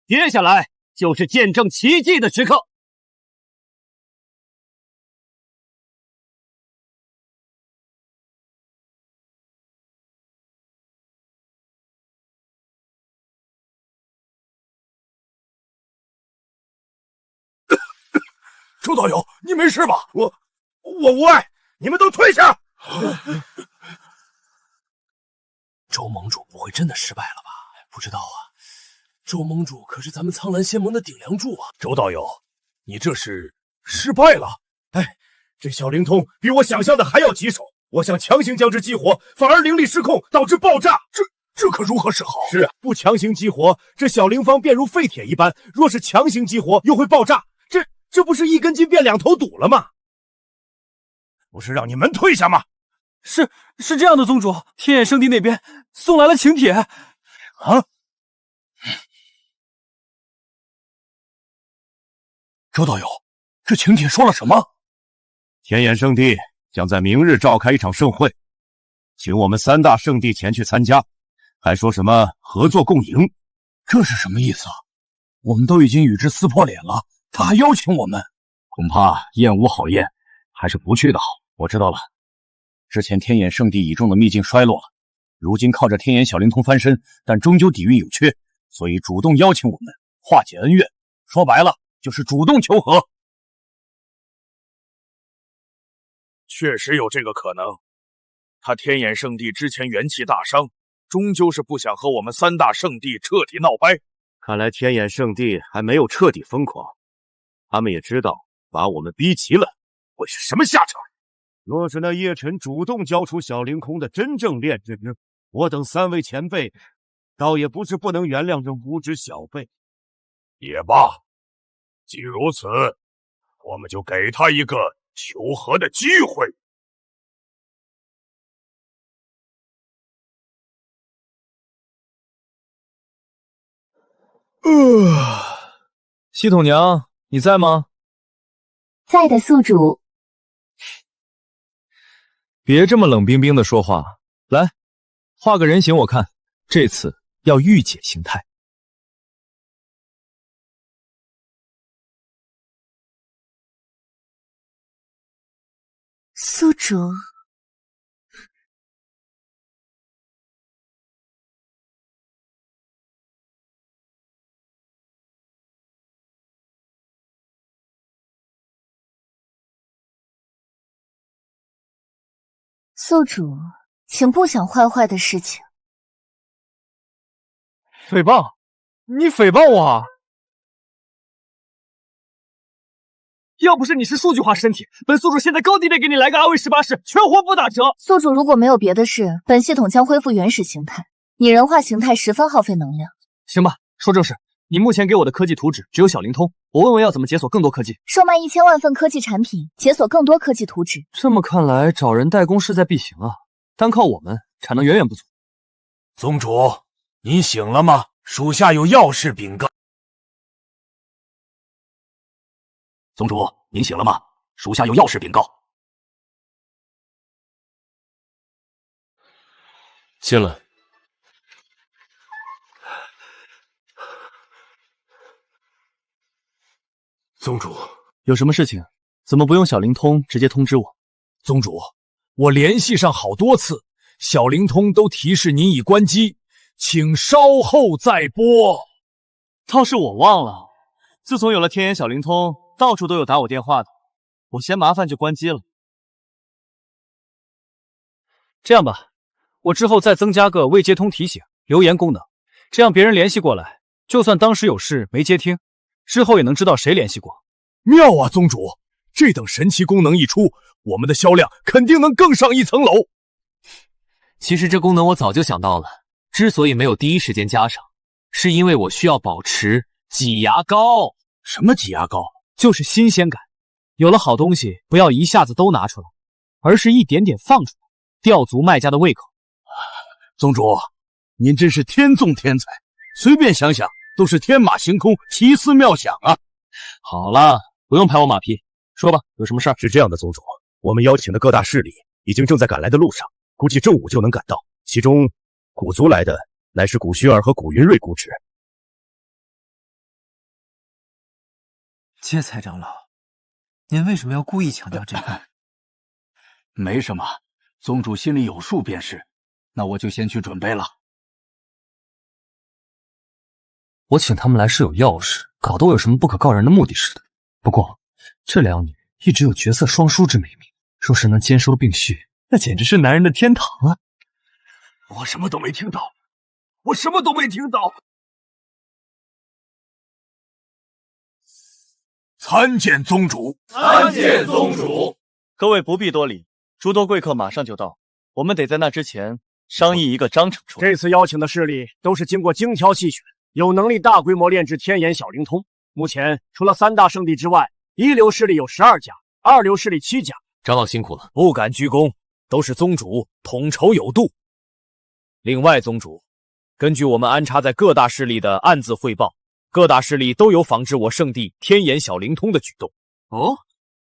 接下来就是见证奇迹的时刻。周道友，你没事吧？我无碍，你们都退下！周盟主不会真的失败了吧？不知道啊，周盟主可是咱们苍蓝仙盟的顶梁柱啊！周道友，你这是失败了？哎，这小灵通比我想象的还要棘手，我想强行将之激活，反而灵力失控，导致爆炸。这可如何是好？是啊，不强行激活，这小灵方便如废铁一般；若是强行激活，又会爆炸。这不是一根筋变2头堵了吗？不是让你们退下吗？是这样的，宗主，天眼圣地那边送来了请帖。啊！周道友，这请帖说了什么？天眼圣地将在明日召开一场盛会，请我们3大圣地前去参加，还说什么合作共赢。这是什么意思啊？我们都已经与之撕破脸了，他还邀请我们，恐怕宴无好宴，还是不去的好。我知道了，之前天眼圣地倚重的秘境衰落了，如今靠着天眼小灵通翻身，但终究底蕴有缺，所以主动邀请我们化解恩怨。说白了，就是主动求和。确实有这个可能。他天眼圣地之前元气大伤，终究是不想和我们3大圣地彻底闹掰。看来天眼圣地还没有彻底疯狂，他们也知道把我们逼急了会是什么下场。若是那叶晨主动交出小灵空的真正炼制，我等3位前辈倒也不是不能原谅这无知小辈。也罢，既如此，我们就给他一个求和的机会。系统娘，你在吗？在的，宿主。别这么冷冰冰的说话，来，画个人形我看，这次要御姐形态。宿主。宿主，请不想坏坏的事情。诽谤？你诽谤我啊！要不是你是数据化身体，本宿主现在高低得给你来个阿威18式，全活不打折。宿主如果没有别的事，本系统将恢复原始形态。拟人化形态十分耗费能量。行吧，说正事。你目前给我的科技图纸只有小灵通，我问问要怎么解锁更多科技。售卖1000万份科技产品，解锁更多科技图纸。这么看来，找人代工势在必行啊！单靠我们，产能远远不足。宗主，您醒了吗？属下有要事禀告。宗主，您醒了吗？属下有要事禀告。进来。宗主，有什么事情？怎么不用小灵通直接通知我？宗主，我联系上好多次，小灵通都提示您已关机，请稍后再拨。倒是我忘了，自从有了天眼小灵通，到处都有打我电话的，我嫌麻烦就关机了。这样吧，我之后再增加个未接通提醒、留言功能，这样别人联系过来，就算当时有事没接听，之后也能知道谁联系过。妙啊，宗主！这等神奇功能一出，我们的销量肯定能更上一层楼。其实这功能我早就想到了，之所以没有第一时间加上，是因为我需要保持挤牙膏。什么挤牙膏？就是新鲜感。有了好东西，不要一下子都拿出来，而是一点点放出来，吊足卖家的胃口。宗主，您真是天纵天才，随便想想都是天马行空、奇思妙想啊！好了，不用拍我马屁，说吧，有什么事儿？是这样的，宗主，我们邀请的各大势力已经正在赶来的路上，估计正午就能赶到。其中，古族来的乃是古薰儿和古云瑞姑侄。芥菜长老，您为什么要故意强调这个？没什么，宗主心里有数便是。那我就先去准备了。我请他们来是有要事，搞得我有什么不可告人的目的似的。不过这两女一直有绝色双姝之美名，若是能兼收并蓄，那简直是男人的天堂啊！我什么都没听到，我什么都没听到。参见宗主，参见宗主。各位不必多礼，诸多贵客马上就到，我们得在那之前商议一个章程出来。这次邀请的势力都是经过精挑细选，有能力大规模炼制天眼小灵通。目前除了3大圣地之外，一流势力有12家，2流势力7家。长老辛苦了，不敢居功，都是宗主统筹有度。另外，宗主，根据我们安插在各大势力的暗自汇报，各大势力都有仿制我圣地天眼小灵通的举动。哦，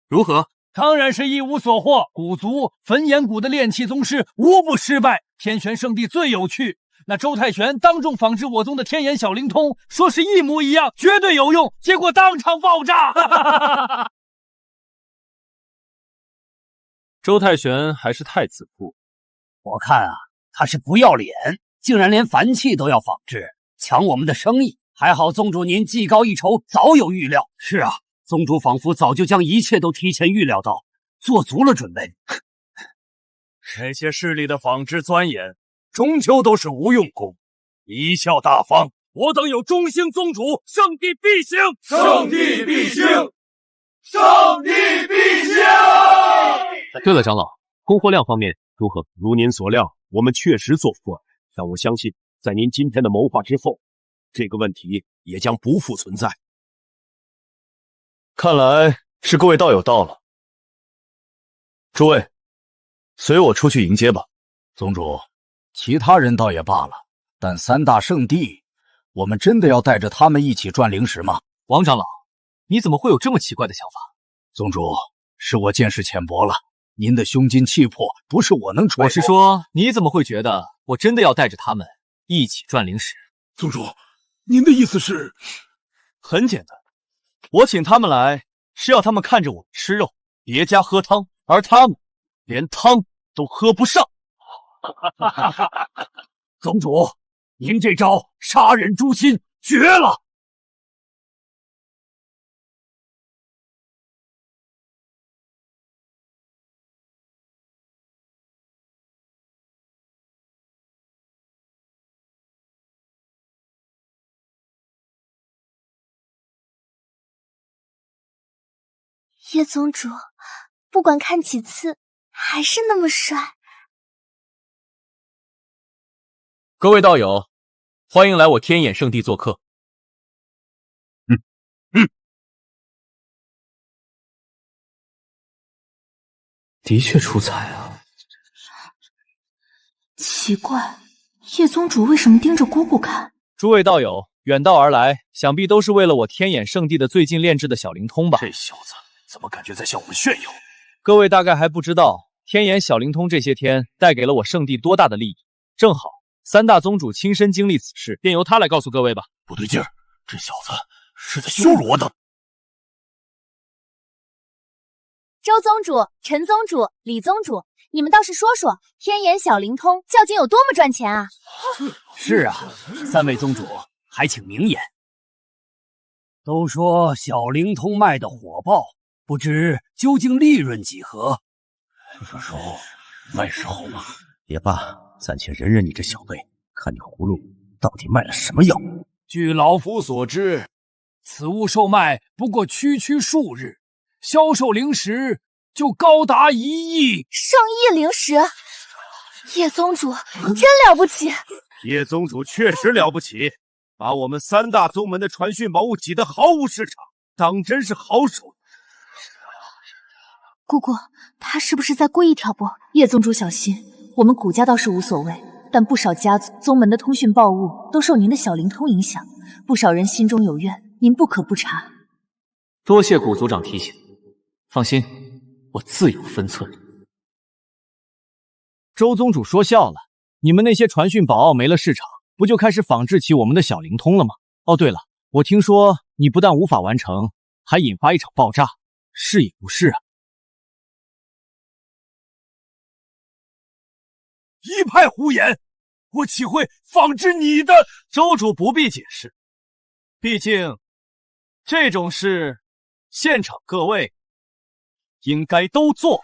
如何？当然是一无所获。古族焚炎谷的炼器宗师无不失败，天玄圣地最有趣。那周太玄当众仿制我宗的天眼小灵通，说是一模一样，绝对有用，结果当场爆炸。周太玄还是太自负，我看啊，他是不要脸，竟然连凡器都要仿制，抢我们的生意。还好宗主您技高一筹，早有预料。是啊，宗主仿佛早就将一切都提前预料到，做足了准备。这些势力的仿制钻研，终究都是无用功。贻笑大方，我等有中兴宗主，圣地必兴，圣地必兴，圣地必兴。对了，长老，供货量方面如何？如您所料，我们确实做不完，但我相信，在您今天的谋划之后，这个问题也将不复存在。看来是各位道友到了，诸位，随我出去迎接吧。宗主，其他人倒也罢了，但3大圣地，我们真的要带着他们一起赚灵石吗？王长老，你怎么会有这么奇怪的想法？宗主，是我见识浅薄了，您的胸襟气魄不是我能揣摩。我是说，你怎么会觉得我真的要带着他们一起转灵石？宗主，您的意思是？很简单，我请他们来是要他们看着我吃肉，别家喝汤，而他们连汤都喝不上。宗主，您这招杀人诛心绝了！叶宗主，不管看几次，还是那么帅。各位道友，欢迎来我天眼圣地做客。的确出彩啊。奇怪，叶宗主为什么盯着姑姑看？诸位道友远道而来，想必都是为了我天眼圣地的最近炼制的小灵通吧？这小子怎么感觉在向我们炫耀？各位大概还不知道，天眼小灵通这些天带给了我圣地多大的利益。正好三大宗主亲身经历此事，便由他来告诉各位吧。不对劲儿，这小子是在羞辱我的。周宗主、陈宗主、李宗主，你们倒是说说，天眼小灵通究竟有多么赚钱啊？是啊，三位宗主还请明言。都说小灵通卖的火爆，不知究竟利润几何？卖时候嘛，也罢，暂且忍忍你这小辈，看你葫芦到底卖了什么药。据老夫所知，此物售卖不过区数日，销售灵石就高达1亿，上亿灵石！叶宗主真了不起！叶宗主确实了不起，把我们三大宗门的传讯宝物挤得毫无市场，当真是好手。姑姑，他是不是在故意挑拨？叶宗主小心，我们古家倒是无所谓，但不少家族宗门的通讯报物都受您的小灵通影响，不少人心中有怨，您不可不察。多谢古族长提醒，放心，我自有分寸。周宗主说笑了，你们那些传讯宝奥没了市场，不就开始仿制起我们的小灵通了吗？哦，对了，我听说你不但无法完成，还引发一场爆炸，是也不是啊？一派胡言，我岂会仿制你的？周主不必解释，毕竟这种事，现场各位应该都做。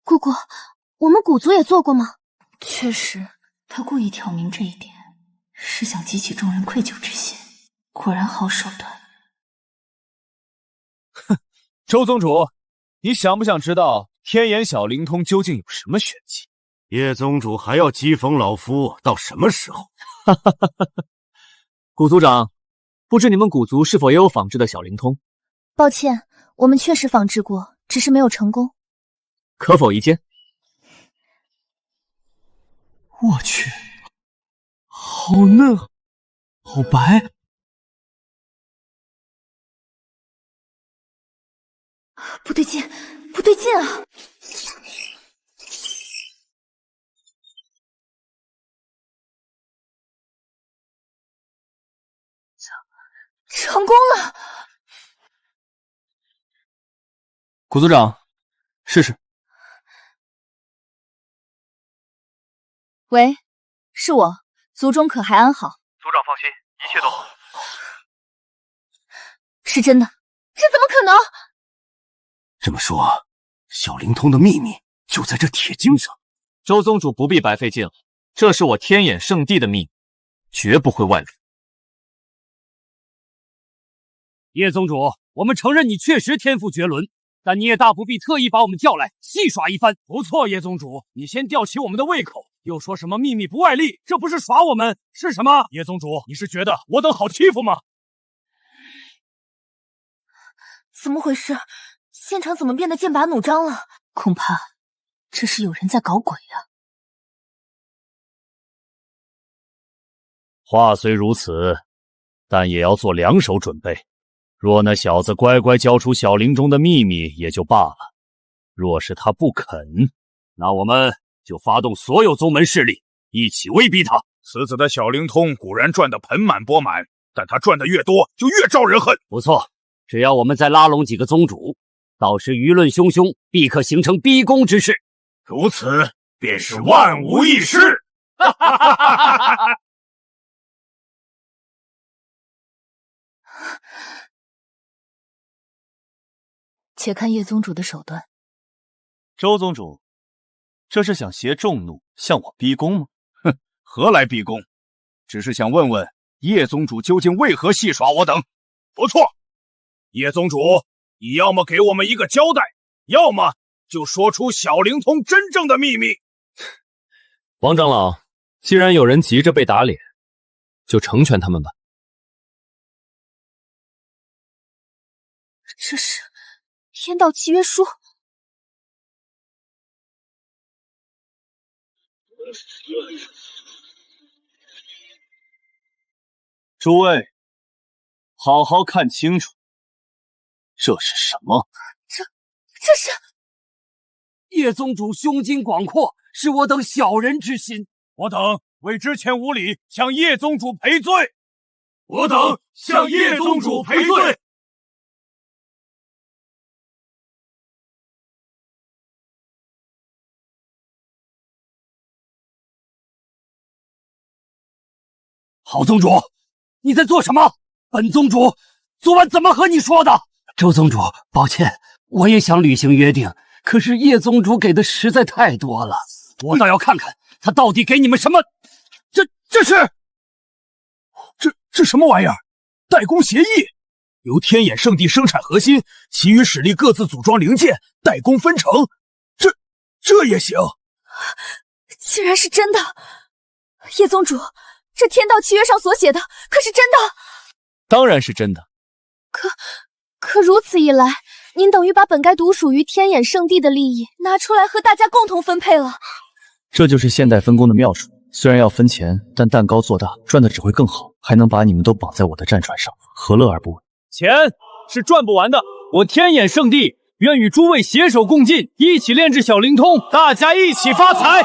姑姑，我们古族也做过吗？确实，他故意挑明这一点，是想激起众人愧疚之心。果然好手段。哼，周宗主，你想不想知道天眼小灵通究竟有什么玄机？叶宗主还要讥讽老夫到什么时候？古族长，不知你们古族是否也有仿制的小灵通？抱歉，我们确实仿制过，只是没有成功。可否一见？我去，好嫩，好白。不对劲，不对劲啊！成功了！古族长，试试。喂，是我，族中可还安好？族长放心，一切都好。是真的？这怎么可能？这么说，小灵通的秘密就在这铁经上。周宗主不必白费劲了，这是我天眼圣地的秘密，绝不会外露。叶宗主，我们承认你确实天赋绝伦，但你也大不必特意把我们叫来戏耍一番。不错，叶宗主，你先吊起我们的胃口，又说什么秘密不外力，这不是耍我们是什么？叶宗主，你是觉得我等好欺负吗？怎么回事？现场怎么变得剑拔弩张了？恐怕这是有人在搞鬼啊！话虽如此，但也要做两手准备。若那小子乖乖交出小林中的秘密也就罢了，若是他不肯，那我们就发动所有宗门势力，一起威逼他。此子的小灵通固然赚得盆满钵满，但他赚得越多，就越招人恨。不错，只要我们再拉拢几个宗主，到时舆论汹汹，必可形成逼宫之势。如此便是万无一失。哈哈哈哈哈！且看叶宗主的手段。周宗主，这是想携众怒向我逼宫吗？哼，何来逼宫？只是想问问叶宗主究竟为何戏耍我等。不错，叶宗主，你要么给我们一个交代，要么就说出小灵通真正的秘密。王长老，既然有人急着被打脸，就成全他们吧。这是天道契约书。诸位，好好看清楚，这是什么？这是叶宗主胸襟广阔，是我等小人之心。我等为之前无礼，向叶宗主赔罪。我等向叶宗主赔罪。郝宗主，你在做什么？本宗主昨晚怎么和你说的？周宗主，抱歉，我也想履行约定，可是叶宗主给的实在太多了，我倒要看看他到底给你们什么。这是这什么玩意儿？代工协议，由天眼圣地生产核心，其余使力各自组装零件，代工分成。这也行？竟然是真的！叶宗主，这天道契约上所写的可是真的？当然是真的。可如此一来，您等于把本该独属于天眼圣地的利益拿出来和大家共同分配了。这就是现代分工的妙处。虽然要分钱，但蛋糕做大，赚的只会更好，还能把你们都绑在我的战船上，何乐而不为？钱是赚不完的，我天眼圣地愿与诸位携手共进，一起炼制小灵通，大家一起发财。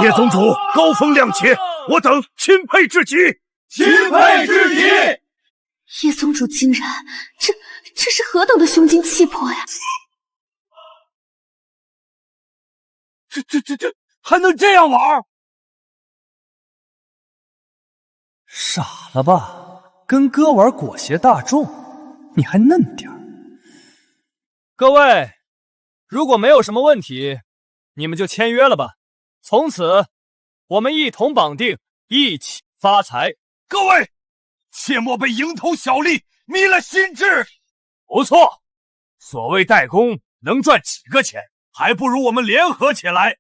叶宗主高风亮节，我等钦佩至极，钦佩至极。叶宗主竟然，这是何等的胸襟气魄呀！这还能这样玩？傻了吧？跟哥玩裹挟大众，你还嫩点儿。各位，如果没有什么问题，你们就签约了吧。从此，我们一同绑定，一起发财。各位，切莫被蝇头小利迷了心智。不错，所谓代工能赚几个钱，还不如我们联合起来，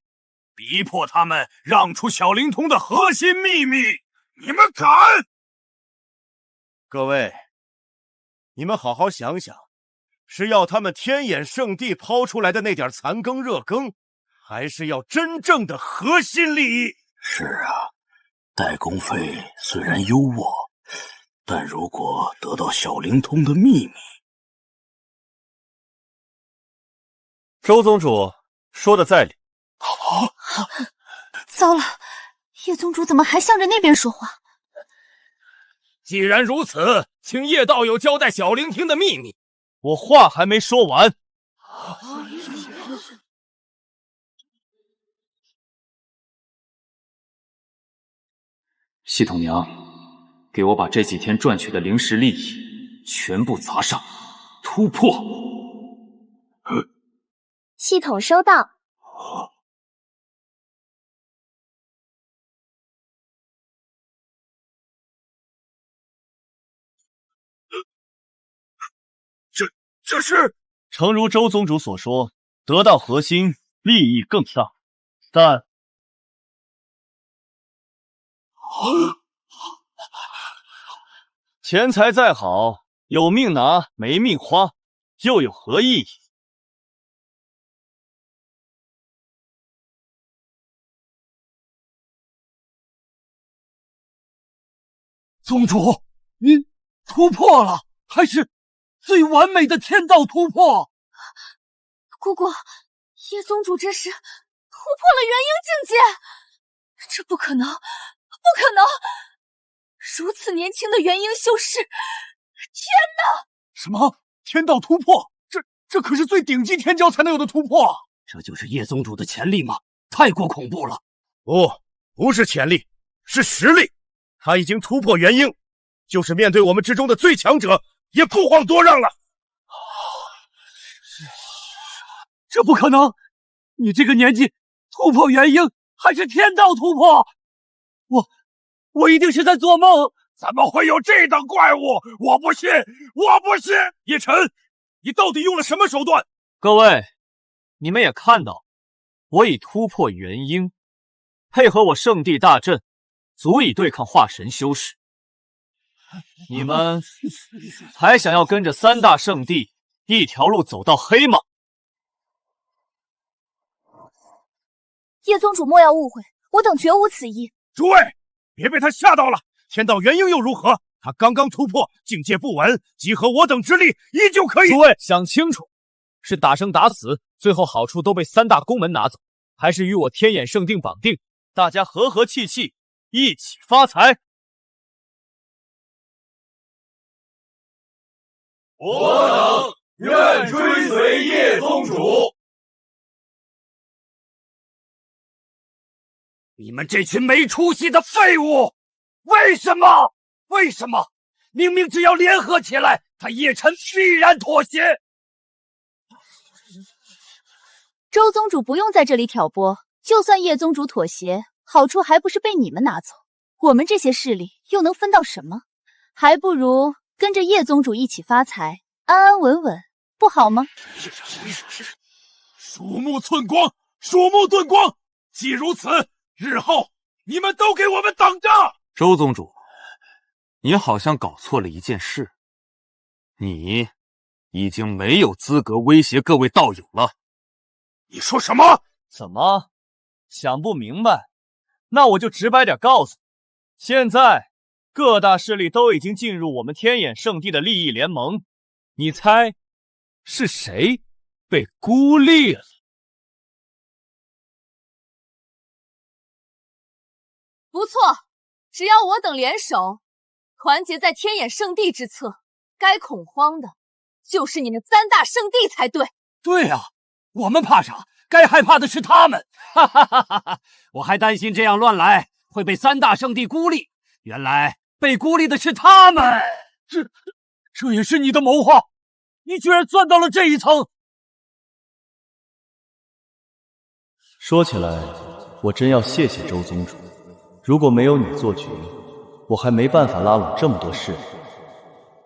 逼迫他们让出小灵通的核心秘密。你们敢？各位，你们好好想想，是要他们天眼圣地抛出来的那点残羹热羹，还是要真正的核心利益？是啊，代工费虽然优渥，但如果得到小灵通的秘密……周宗主说的在理。糟了，叶宗主怎么还向着那边说话？既然如此，请叶道友交代小灵听的秘密。我话还没说完。系统娘，给我把这几天赚取的灵石利益全部砸上，突破！系统收到。这是诚如周宗主所说，得到核心利益更大，但钱财再好，有命拿没命花，又有何意义？宗主，您突破了，还是最完美的天道突破。姑姑，叶宗主这是突破了元婴境界，这不可能，不可能！如此年轻的元婴修士，天哪！什么天道突破？这可是最顶级天骄才能有的突破！这就是叶宗主的潜力吗？太过恐怖了！不是潜力，是实力。他已经突破元婴，就是面对我们之中的最强者，也不遑多让了。这不可能！你这个年纪突破元婴，还是天道突破？我一定是在做梦！怎么会有这等怪物？我不信！我不信！叶晨，你到底用了什么手段？各位，你们也看到，我已突破元婴，配合我圣地大阵，足以对抗化神修士。你们还想要跟着三大圣地一条路走到黑吗？叶宗主莫要误会，我等绝无此意。诸位，别被他吓到了。天道元婴又如何？他刚刚突破，境界不稳，集合我等之力，依旧可以。诸位想清楚，是打生打死，最后好处都被三大宫门拿走，还是与我天眼圣定绑定，大家和和气气，一起发财。我等愿追随叶宗主。你们这群没出息的废物！为什么？为什么？明明只要联合起来，他叶晨必然妥协。周宗主不用在这里挑拨，就算叶宗主妥协，好处还不是被你们拿走？我们这些势力又能分到什么？还不如跟着叶宗主一起发财，安安稳稳，不好吗？鼠目寸光，鼠目寸光。既如此，日后你们都给我们等着！周宗主，你好像搞错了一件事，你已经没有资格威胁各位道友了。你说什么？怎么想不明白？那我就直白点告诉你，现在各大势力都已经进入我们天眼圣地的利益联盟，你猜是谁被孤立了？不错，只要我等联手，团结在天眼圣地之侧，该恐慌的就是你们三大圣地才对。对啊，我们怕啥？该害怕的是他们！哈哈哈哈哈！我还担心这样乱来会被三大圣地孤立，原来被孤立的是他们。这也是你的谋划？你居然钻到了这一层！说起来，我真要谢谢周宗主。如果没有你做局，我还没办法拉拢这么多势力，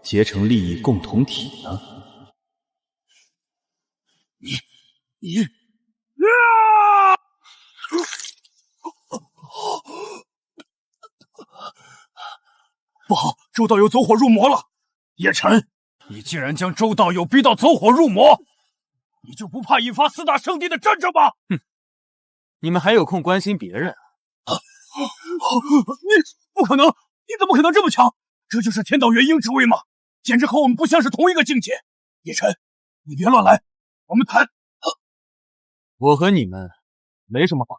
结成利益共同体呢。你不好，周道友走火入魔了！叶晨，你竟然将周道友逼到走火入魔，你就不怕引发四大圣地的战争吗？哼，你们还有空关心别人啊？你不可能！你怎么可能这么强？这就是天道元婴之威吗？简直和我们不像是同一个境界。叶晨，你别乱来，我们谈。我和你们没什么话，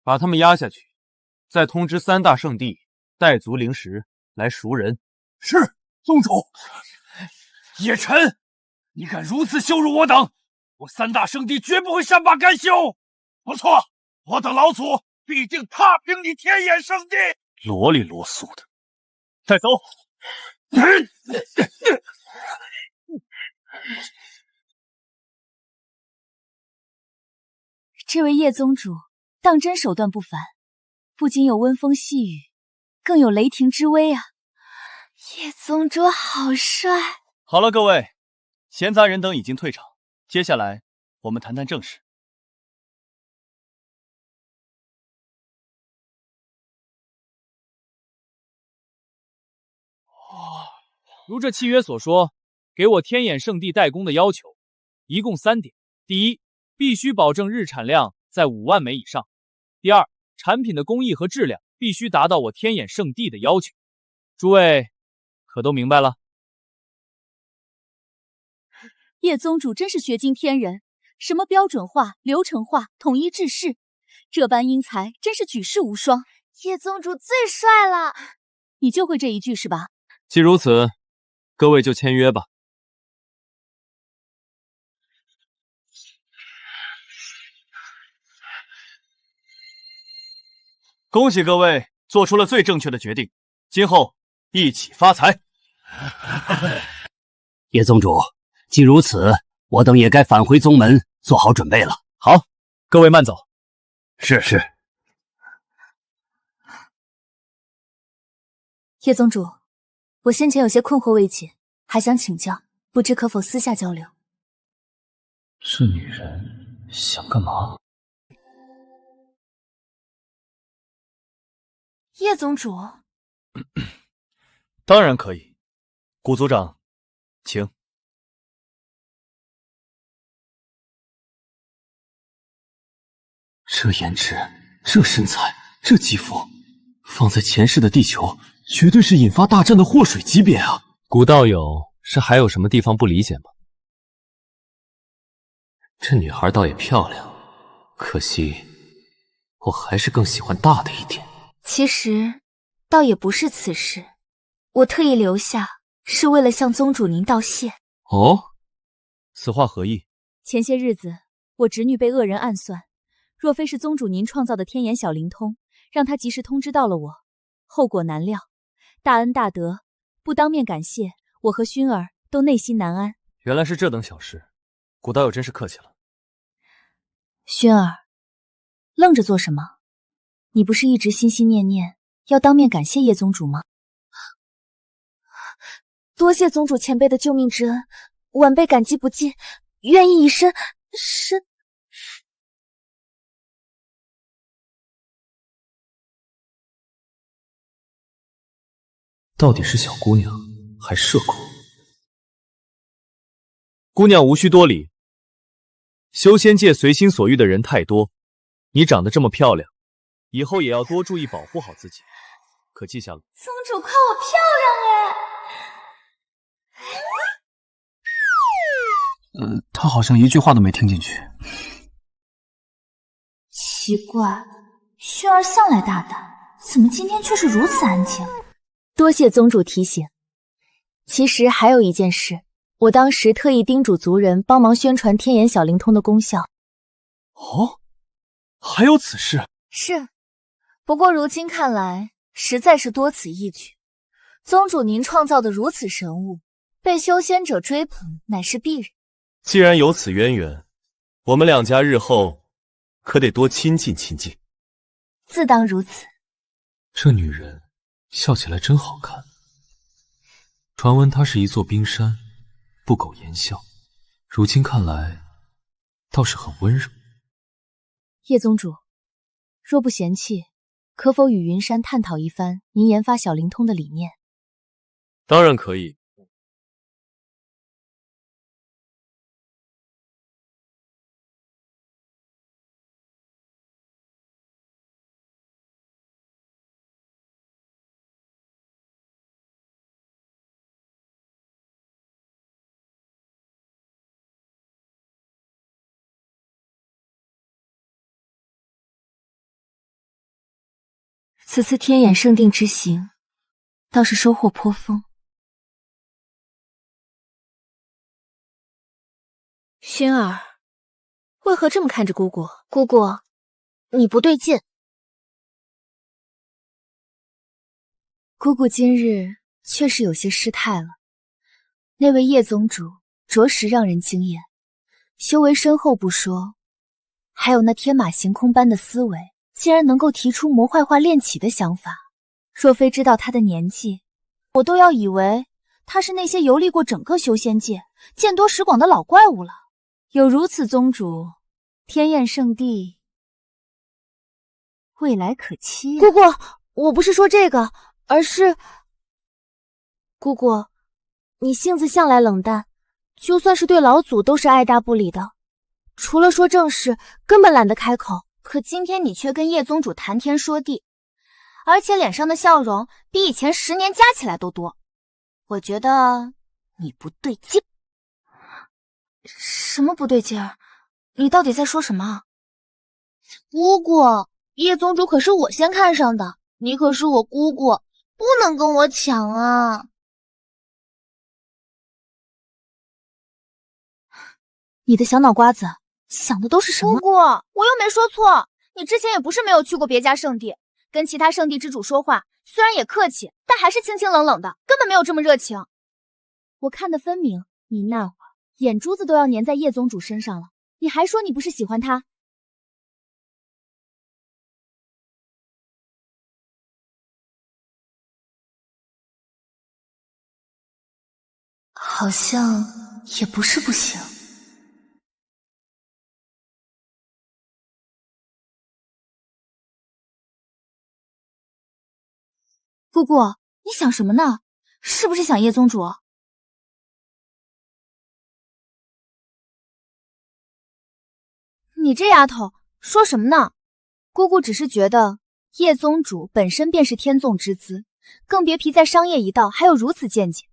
把他们压下去，再通知三大圣地带足灵石来赎人。是，宗主。叶晨，你敢如此羞辱我等，我三大圣地绝不会善罢甘休。不错，我等老祖必定踏平你天眼圣地！啰里啰嗦的，带走。这位叶宗主当真手段不凡，不仅有温风细雨，更有雷霆之威啊！叶宗主好帅！好了，各位，闲杂人等已经退场，接下来我们谈谈正事。如这契约所说，给我天眼圣地代工的要求一共3点：第一，必须保证日产量在5万枚以上；第二，产品的工艺和质量必须达到我天眼圣地的要求。诸位可都明白了？叶宗主真是学惊天人，什么标准化、流程化、统一制式，这般英才真是举世无双。叶宗主最帅了，你就会这一句是吧？既如此，各位就签约吧。恭喜各位做出了最正确的决定，今后一起发财。叶宗主，既如此，我等也该返回宗门，做好准备了。好，各位慢走。是。叶宗主，我先前有些困惑未解，还想请教，不知可否私下交流？这女人想干嘛？叶宗主，当然可以。古族长，请。这颜值，这身材，这肌肤，放在前世的地球，绝对是引发大战的祸水级别啊！古道友是还有什么地方不理解吗？这女孩倒也漂亮，可惜我还是更喜欢大的一点。其实倒也不是此事，我特意留下是为了向宗主您道谢。哦，此话何意？前些日子我侄女被恶人暗算，若非是宗主您创造的天眼小灵通，让她及时通知到了我，后果难料。大恩大德，不当面感谢，我和薰儿都内心难安。原来是这等小事，古道友真是客气了。薰儿，愣着做什么？你不是一直心心念念要当面感谢叶宗主吗？多谢宗主前辈的救命之恩，晚辈感激不尽，愿意以身。到底是小姑娘还是社恐？姑娘无需多礼，修仙界随心所欲的人太多，你长得这么漂亮，以后也要多注意保护好自己，可记下了。宗主夸我漂亮哎！他好像一句话都没听进去。奇怪，薰儿向来大胆，怎么今天却是如此安静？多谢宗主提醒。其实还有一件事，我当时特意叮嘱族人帮忙宣传天眼小灵通的功效。哦，还有此事？是，不过如今看来，实在是多此一举。宗主您创造的如此神物，被修仙者追捧，乃是必然。既然有此渊源，我们两家日后可得多亲近亲近。自当如此。这女人笑起来真好看。传闻她是一座冰山，不苟言笑，如今看来倒是很温柔。叶宗主，若不嫌弃，可否与云山探讨一番您研发小灵通的理念？当然可以。此次天眼圣定之行，倒是收获颇丰。薰儿，为何这么看着姑姑？姑姑，你不对劲。姑姑今日确实有些失态了。那位叶宗主着实让人惊艳，修为深厚不说，还有那天马行空般的思维。竟然能够提出魔坏化炼体的想法，若非知道他的年纪，我都要以为他是那些游历过整个修仙界、见多识广的老怪物了。有如此宗主，天焰圣地未来可期啊。姑姑，我不是说这个，而是……姑姑，你性子向来冷淡，就算是对老祖都是爱答不理的，除了说正事，根本懒得开口。可今天你却跟叶宗主谈天说地，而且脸上的笑容比以前10年加起来都多。我觉得你不对劲。什么不对劲儿？你到底在说什么？姑姑，叶宗主可是我先看上的，你可是我姑姑，不能跟我抢啊！你的小脑瓜子想的都是什么？姑姑，我又没说错，你之前也不是没有去过别家圣地，跟其他圣地之主说话，虽然也客气，但还是清清冷冷的，根本没有这么热情。我看得分明，你那会儿眼珠子都要粘在叶宗主身上了，你还说你不是喜欢他？好像也不是不行。姑姑，你想什么呢？是不是想叶宗主？你这丫头说什么呢？姑姑只是觉得叶宗主本身便是天纵之资，更别皮在商业一道还有如此见解。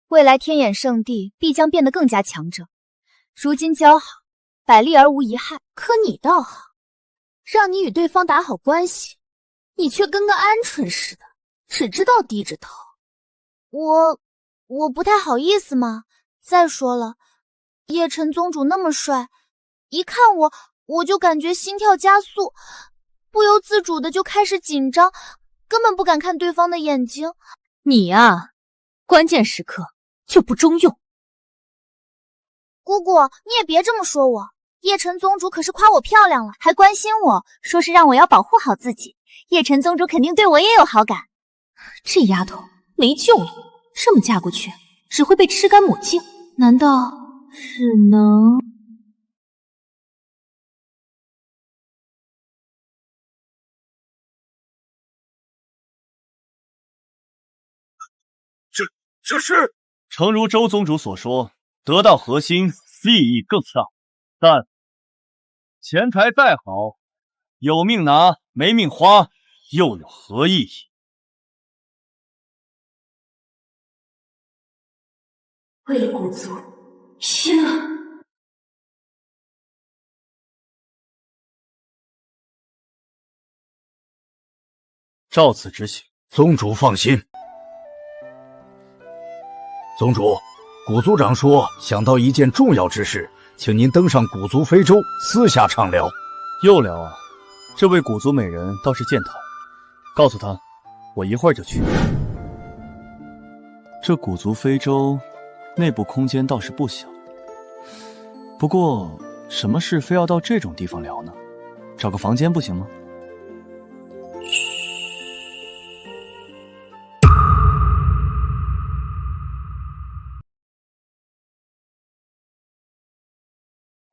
未来天眼圣地必将变得更加强者，如今交好，百利而无一害。可你倒好，让你与对方打好关系，你却跟个鹌鹑似的，只知道低着头。我不太好意思嘛。再说了，叶晨宗主那么帅，一看我就感觉心跳加速，不由自主的就开始紧张，根本不敢看对方的眼睛。你呀，关键时刻就不中用。姑姑，你也别这么说我，叶晨宗主可是夸我漂亮了，还关心我，说是让我要保护好自己。叶晨宗主肯定对我也有好感。这丫头没救了，这么嫁过去只会被吃干抹净。难道只能……这是诚如周宗主所说，得道核心，利益更大。但钱财再好，有命拿没命花，又有何意义？为了古族，拼了！照此执行。宗主放心。宗主，古族长说想到一件重要之事，请您登上古族非洲私下畅聊。又聊啊？这位古族美人倒是健谈，告诉她，我一会儿就去。这古族非洲内部空间倒是不小，不过什么事非要到这种地方聊呢？找个房间不行吗？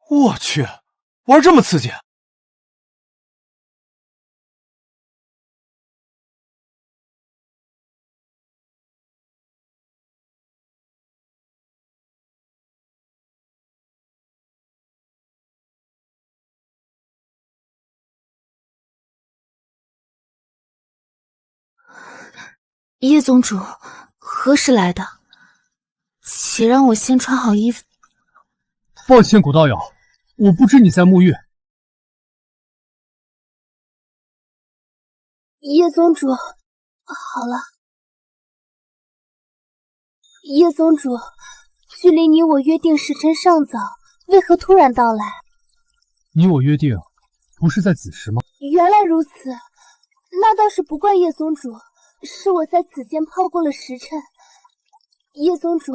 我去，玩这么刺激！叶宗主何时来的？且让我先穿好衣服。抱歉，古道友，我不知你在沐浴。叶宗主，好了。叶宗主，距离你我约定时辰尚早，为何突然到来？你我约定，不是在子时吗？原来如此，那倒是不怪叶宗主，是我在此间泡过了时辰。叶宗主，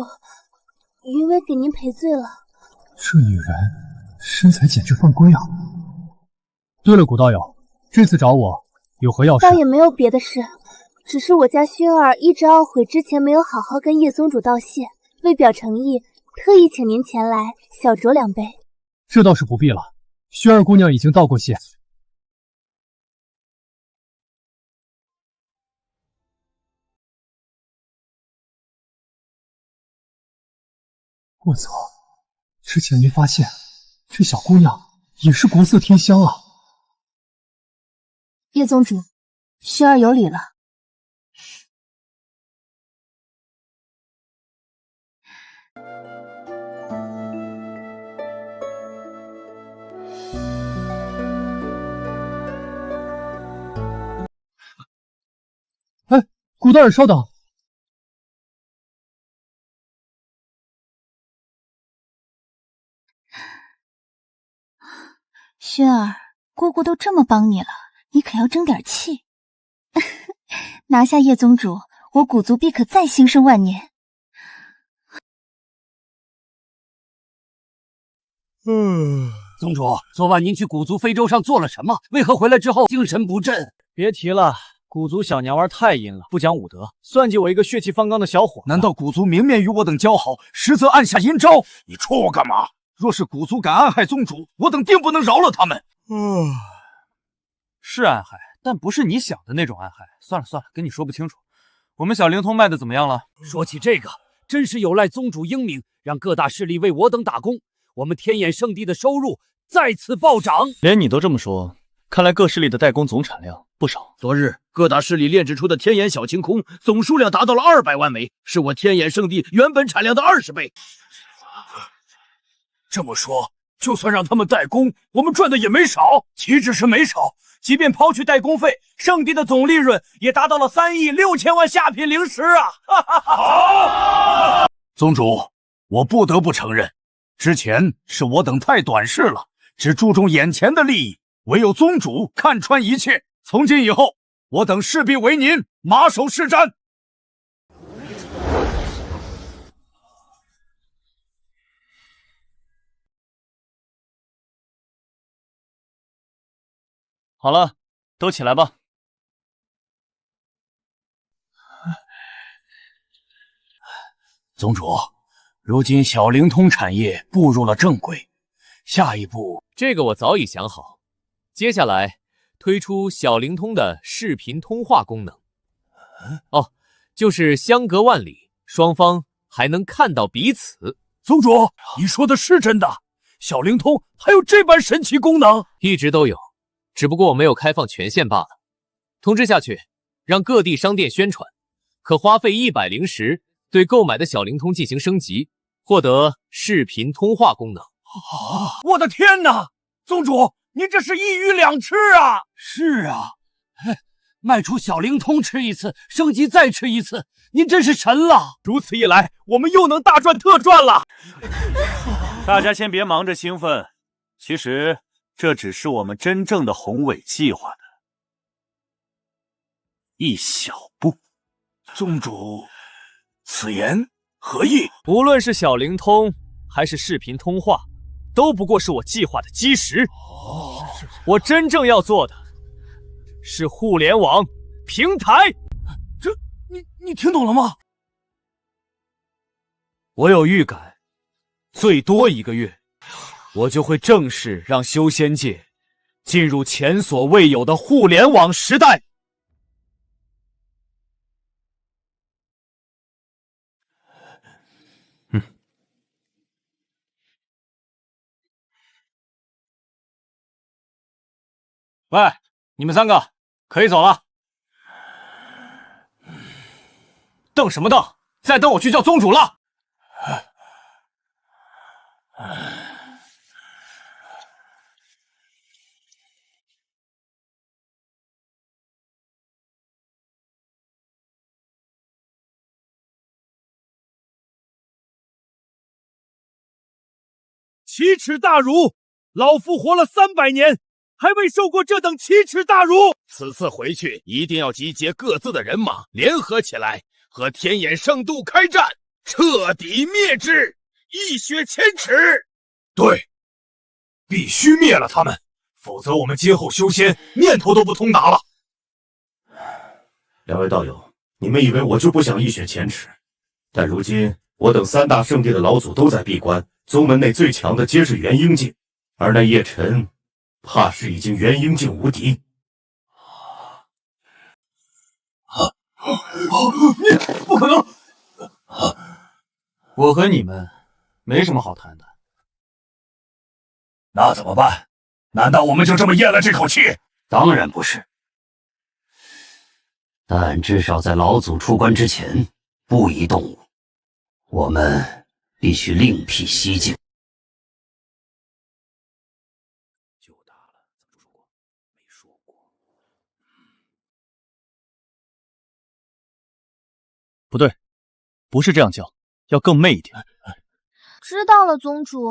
云微给您赔罪了。这女人身材简直犯规啊！对了，古道友，这次找我有何要事？倒也没有别的事，只是我家薰儿一直懊悔之前没有好好跟叶宗主道谢，为表诚意，特意请您前来小酌2杯。这倒是不必了，薰儿姑娘已经道过谢。我操！之前没发现，这小姑娘也是国色天香啊！叶宗主，薰儿有理了。哎，古大人，稍等。薰儿，姑姑都这么帮你了，你可要争点气。拿下叶宗主，我古族必可再兴盛万年。宗主，昨晚您去古族非洲上做了什么？为何回来之后精神不振？别提了，古族小娘娃太阴了，不讲武德，算计我一个血气方刚的小伙子。难道古族明面与我等交好，实则暗下阴招？你戳我干嘛？若是古族敢暗害宗主，我等定不能饶了他们。是暗害，但不是你想的那种暗害。算了算了，跟你说不清楚。我们小灵通卖的怎么样了？说起这个，真是有赖宗主英明，让各大势力为我等打工，我们天眼圣地的收入再次暴涨。连你都这么说，看来各势力的代工总产量不少。昨日各大势力炼制出的天眼小晴空总数量达到了200万枚，是我天眼圣地原本产量的20倍。这么说，就算让他们代工，我们赚的也没少。岂止是没少，即便抛去代工费，圣地的总利润也达到了3亿6千万下品灵石啊！好，宗主，我不得不承认，之前是我等太短视了，只注重眼前的利益，唯有宗主看穿一切。从今以后，我等势必为您马首是瞻。好了，都起来吧。宗主，如今小灵通产业步入了正轨，下一步……这个我早已想好，接下来推出小灵通的视频通话功能。哦，就是相隔万里，双方还能看到彼此。宗主，你说的是真的？小灵通还有这般神奇功能？一直都有。只不过我没有开放权限罢了。通知下去，让各地商店宣传，可花费100灵石对购买的小灵通进行升级，获得视频通话功能。我的天哪！宗主，您这是一鱼两吃啊！是啊，卖出小灵通吃一次，升级再吃一次，您真是神了！如此一来，我们又能大赚特赚了。大家先别忙着兴奋，其实这只是我们真正的宏伟计划的一小步。宗主，此言何意？无论是小灵通还是视频通话，都不过是我计划的基石。我真正要做的是互联网平台。这，你听懂了吗？我有预感，最多1个月，我就会正式让修仙界进入前所未有的互联网时代。喂，你们3个可以走了。瞪什么瞪？再等我去叫宗主了。奇耻大辱！老夫活了300年，还未受过这等奇耻大辱！此次回去一定要集结各自的人马，联合起来，和天眼圣都开战，彻底灭之，一雪前耻。对，必须灭了他们，否则我们今后修仙念头都不通达了。2位道友，你们以为我就不想一雪前耻？但如今我等3大圣地的老祖都在闭关，宗门内最强的皆是元婴境，而那叶辰怕是已经元婴境无敌。你不可能！我和你们没什么好谈的。那怎么办？难道我们就这么咽了这口气？当然不是。但至少在老祖出关之前，不宜动武。我们必须另辟蹊径。不对，不是这样叫，要更媚一点。知道了，宗主，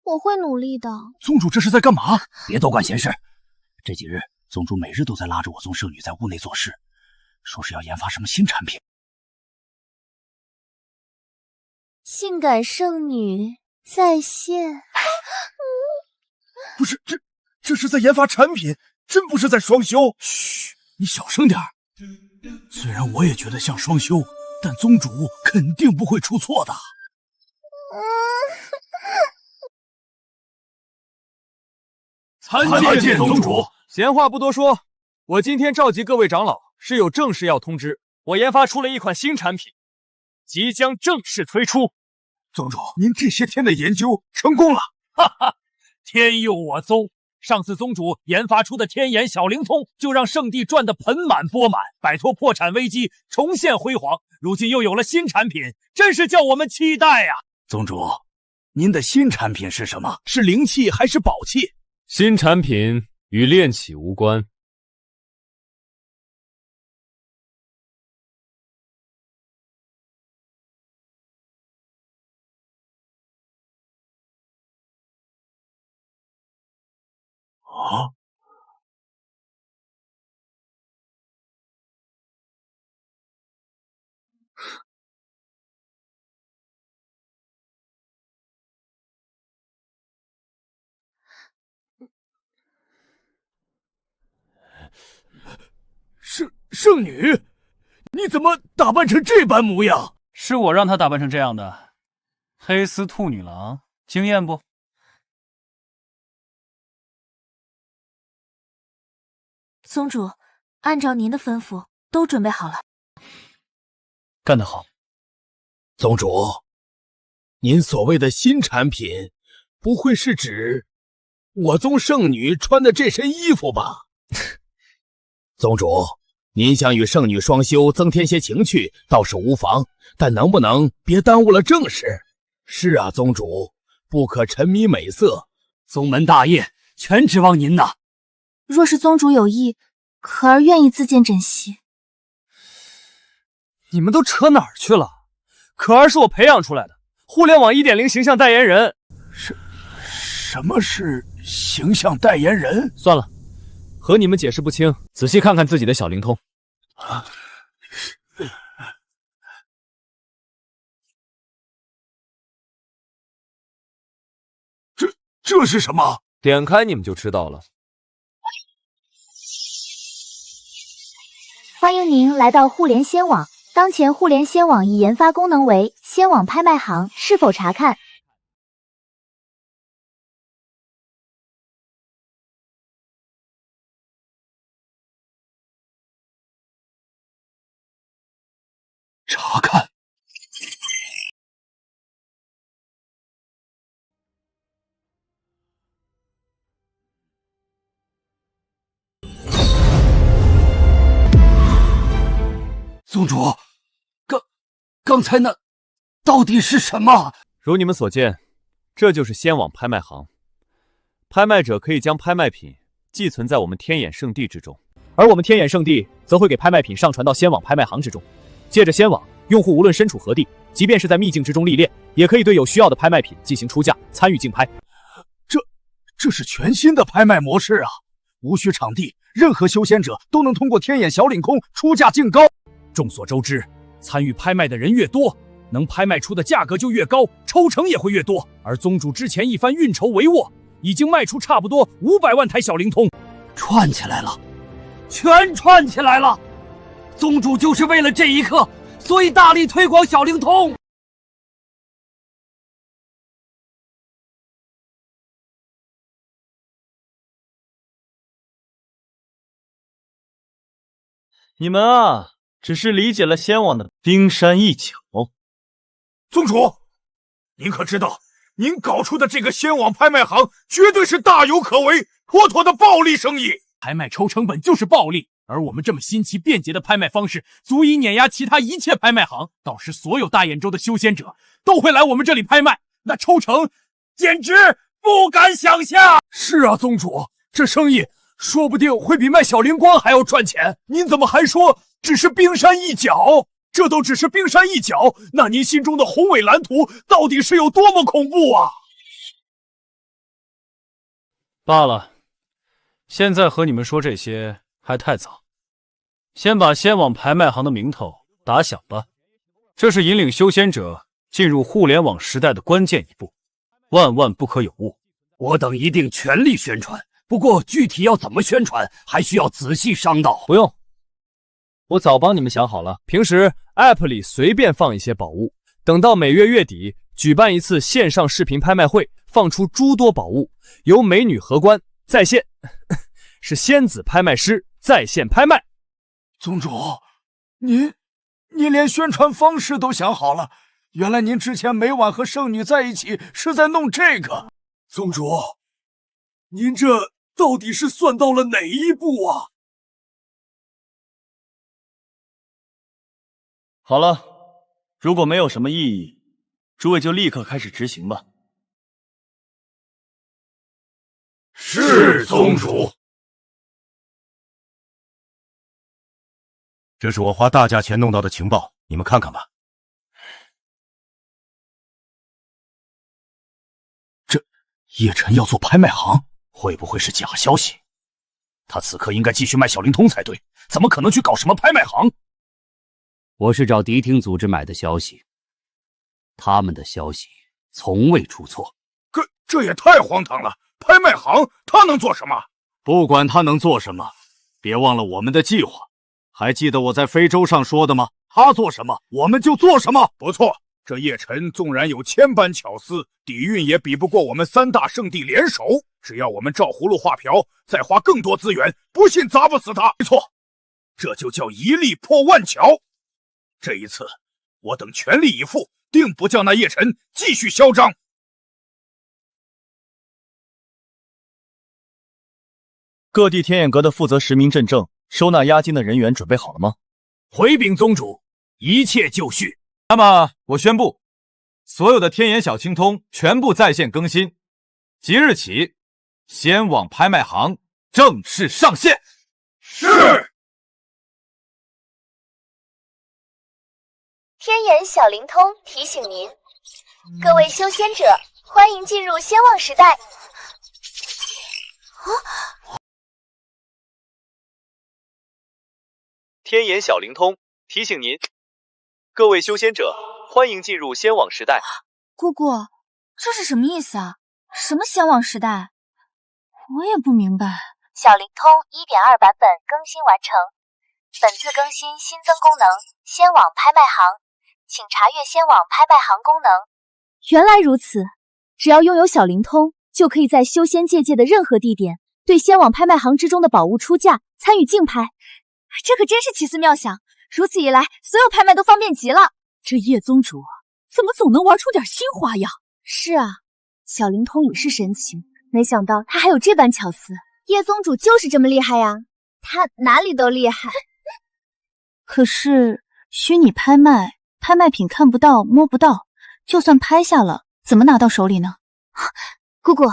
我会努力的。宗主这是在干嘛？别多管闲事。这几日，宗主每日都在拉着我宗圣女在屋内做事，说是要研发什么新产品。性感圣女在线。不是，这是在研发产品，真不是在双修。嘘，你小声点。虽然我也觉得像双修，但宗主肯定不会出错的。参见宗主。闲话不多说，我今天召集各位长老是有正事要通知。我研发出了一款新产品，即将正式推出。宗主，您这些天的研究成功了！哈哈，天佑我宗！上次宗主研发出的天眼小灵通，就让圣地赚得盆满钵满，摆脱破产危机，重现辉煌。如今又有了新产品，真是叫我们期待呀！宗主，您的新产品是什么？是灵器还是宝器？新产品与炼器无关。啊！圣女，你怎么打扮成这般模样？是我让她打扮成这样的。黑丝兔女郎，惊艳不？宗主，按照您的吩咐，都准备好了。干得好。宗主，您所谓的新产品，不会是指我宗圣女穿的这身衣服吧？宗主，您想与圣女双修增添些情趣，倒是无妨，但能不能别耽误了正事？是啊，宗主，不可沉迷美色，宗门大业全指望您呐。若是宗主有意，可儿愿意自荐枕席。你们都扯哪儿去了？可儿是我培养出来的互联网 1.0 形象代言人。什么是形象代言人？算了，和你们解释不清，仔细看看自己的小灵通。这是什么？点开你们就知道了。欢迎您来到互联仙网。当前互联仙网已研发功能为仙网拍卖行，是否查看？查看。宗主，刚才那到底是什么？如你们所见，这就是仙网拍卖行。拍卖者可以将拍卖品寄存在我们天眼圣地之中，而我们天眼圣地则会给拍卖品上传到仙网拍卖行之中。借着仙网，用户无论身处何地，即便是在秘境之中历练，也可以对有需要的拍卖品进行出价，参与竞拍。这是全新的拍卖模式啊！无需场地，任何修仙者都能通过天眼小领空出价竞高。众所周知，参与拍卖的人越多，能拍卖出的价格就越高，抽成也会越多。而宗主之前一番运筹帷幄，已经卖出差不多500万台小灵通，串起来了，全串起来了。宗主就是为了这一刻，所以大力推广小灵通。你们啊，只是理解了仙网的冰山一角。宗主，您可知道，您搞出的这个仙网拍卖行绝对是大有可为，妥妥的暴利生意。拍卖抽成本就是暴利，而我们这么新奇便捷的拍卖方式，足以碾压其他一切拍卖行。到时所有大兖州的修仙者都会来我们这里拍卖，那抽成简直不敢想象。是啊，宗主，这生意说不定会比卖小灵光还要赚钱。您怎么还说只是冰山一角？这都只是冰山一角，那您心中的宏伟蓝图到底是有多么恐怖啊！罢了，现在和你们说这些还太早，先把仙网拍卖行的名头打响吧。这是引领修仙者进入互联网时代的关键一步，万万不可有误。我等一定全力宣传，不过具体要怎么宣传，还需要仔细商讨。不用，我早帮你们想好了。平时 App 里随便放一些宝物，等到每月月底举办一次线上视频拍卖会，放出诸多宝物，由美女荷官在线，是仙子拍卖师在线拍卖。宗主，您连宣传方式都想好了？原来您之前每晚和圣女在一起是在弄这个。宗主，您这到底是算到了哪一步啊？好了，如果没有什么异议，诸位就立刻开始执行吧。是宗主。这是我花大价钱弄到的情报，你们看看吧。这叶晨要做拍卖行，会不会是假消息？他此刻应该继续卖小灵通才对，怎么可能去搞什么拍卖行？我是找迪厅组织买的消息，他们的消息从未出错。这也太荒唐了！拍卖行他能做什么？不管他能做什么，别忘了我们的计划。还记得我在非洲上说的吗？他做什么，我们就做什么。不错，这叶晨纵然有千般巧思，底蕴也比不过我们三大圣地联手。只要我们照葫芦画瓢，再花更多资源，不信砸不死他。没错，这就叫一力破万巧。这一次，我等全力以赴，定不叫那叶晨继续嚣张。各地天眼阁的负责实名认证、收纳押金的人员准备好了吗？回禀宗主，一切就绪。那么，我宣布，所有的天眼小青通全部在线更新，即日起，仙网拍卖行正式上线。是。天眼小灵通提醒您，各位修仙者，欢迎进入仙网时代。天眼小灵通提醒您，各位修仙者，欢迎进入仙网时代。姑姑，这是什么意思啊？什么仙网时代？我也不明白。小灵通 1.2 版本更新完成，本次更新新增功能仙网拍卖行，请查阅仙网拍卖行功能。原来如此，只要拥有小灵通，就可以在修仙界的任何地点对仙网拍卖行之中的宝物出价，参与竞拍。这可真是奇思妙想，如此一来，所有拍卖都方便极了。这叶宗主怎么总能玩出点新花样？是啊，小灵通已是神奇，没想到他还有这般巧思。叶宗主就是这么厉害呀，他哪里都厉害。可是虚拟拍卖，拍卖品看不到摸不到，就算拍下了，怎么拿到手里呢？姑姑，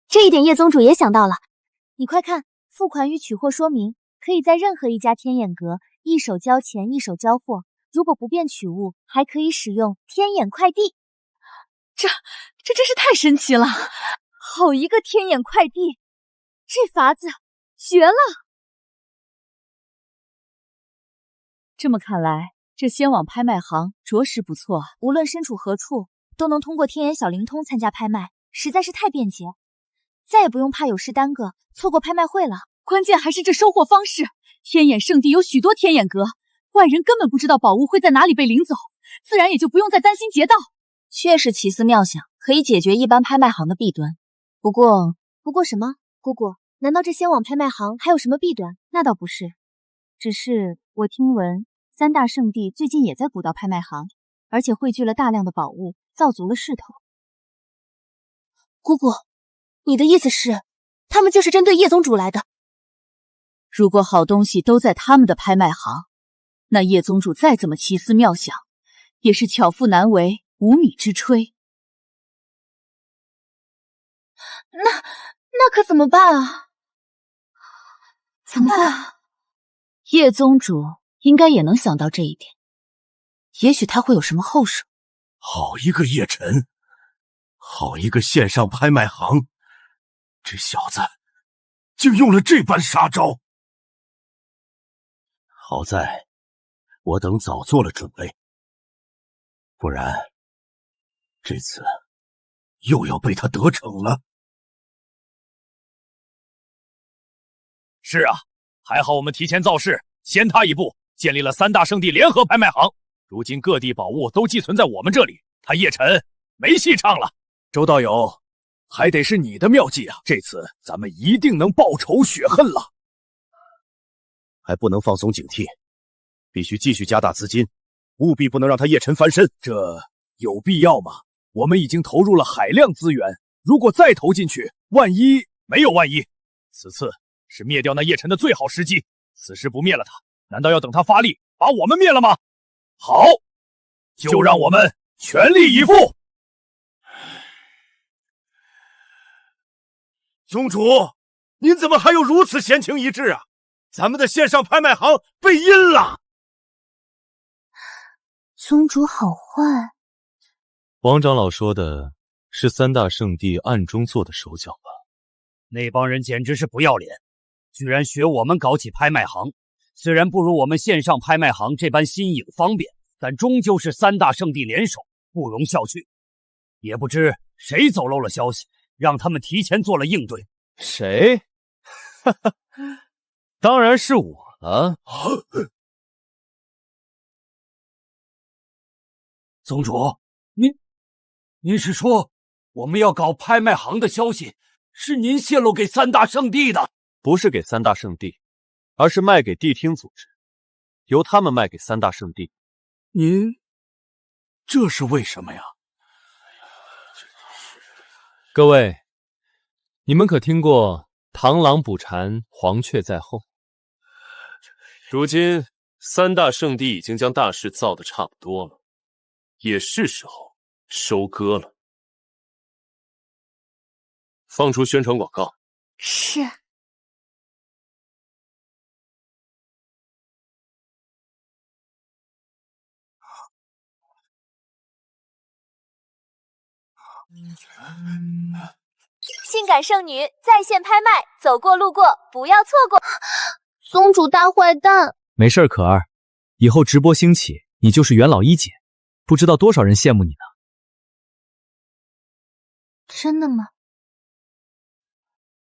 这一点叶宗主也想到了。你快看，付款与取货说明，可以在任何一家天眼阁一手交钱一手交货，如果不便取物，还可以使用天眼快递。这真是太神奇了！好一个天眼快递，这法子绝了！这么看来，这仙网拍卖行着实不错啊！无论身处何处，都能通过天眼小灵通参加拍卖，实在是太便捷，再也不用怕有事耽搁，错过拍卖会了。关键还是这收获方式，天眼圣地有许多天眼阁，外人根本不知道宝物会在哪里被领走，自然也就不用再担心劫盗。确是奇思妙想，可以解决一般拍卖行的弊端。不过什么？姑姑，难道这仙网拍卖行还有什么弊端？那倒不是，只是我听闻三大圣地最近也在鼓捣拍卖行，而且汇聚了大量的宝物，造足了势头。姑姑，你的意思是，他们就是针对叶宗主来的？如果好东西都在他们的拍卖行，那叶宗主再怎么奇思妙想，也是巧妇难为无米之炊。那可怎么办啊？怎么办？叶宗主应该也能想到这一点，也许他会有什么后手。好一个叶晨，好一个线上拍卖行，这小子竟用了这般杀招。好在我等早做了准备，不然这次又要被他得逞了。是啊，还好我们提前造势，先他一步，建立了三大圣地联合拍卖行。如今各地宝物都寄存在我们这里，他叶晨没戏唱了。周道友，还得是你的妙计啊！这次咱们一定能报仇雪恨了。还不能放松警惕，必须继续加大资金，务必不能让他叶晨翻身。这有必要吗？我们已经投入了海量资源，如果再投进去，万一没有万一，此次是灭掉那叶晨的最好时机。此时不灭了他，难道要等他发力把我们灭了吗？好，就让我们全力以赴。宗主，您怎么还有如此闲情逸致啊？咱们的线上拍卖行被阴了。宗主好坏。王长老说的是三大圣地暗中做的手脚吧？那帮人简直是不要脸，居然学我们搞起拍卖行。虽然不如我们线上拍卖行这般新颖方便，但终究是三大圣地联手，不容小觑。也不知谁走漏了消息，让他们提前做了应对。谁？哈哈，当然是我了。宗主，您是说我们要搞拍卖行的消息是您泄露给三大圣地的？不是给三大圣地，而是卖给谛听组织，由他们卖给三大圣地。您这是为什么呀？各位，你们可听过螳螂捕蝉，黄雀在后？如今三大圣地已经将大事造得差不多了，也是时候收割了。放出宣传广告。是。性感圣女在线拍卖，走过路过不要错过。宗主大坏蛋。没事，可儿，以后直播兴起，你就是元老一姐，不知道多少人羡慕你呢。真的吗？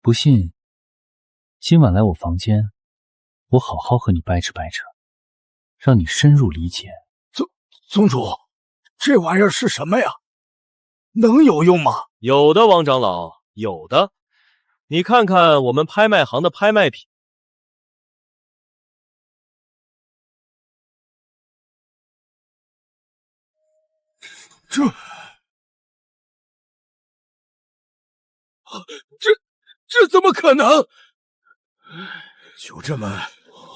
不信，今晚来我房间，我好好和你掰扯掰扯，让你深入理解。宗主，这玩意儿是什么呀？能有用吗？有的，王长老，有的。你看看我们拍卖行的拍卖品。这怎么可能？就这么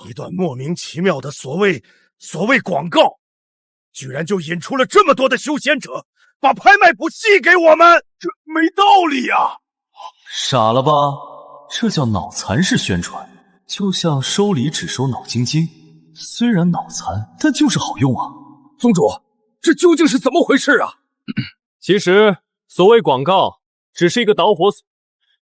一段莫名其妙的所谓广告，居然就引出了这么多的修仙者，把拍卖谱戏给我们，这没道理呀！傻了吧？这叫脑残式宣传，就像收礼只收脑晶晶，虽然脑残，但就是好用啊。宗主，这究竟是怎么回事啊？其实所谓广告只是一个导火索，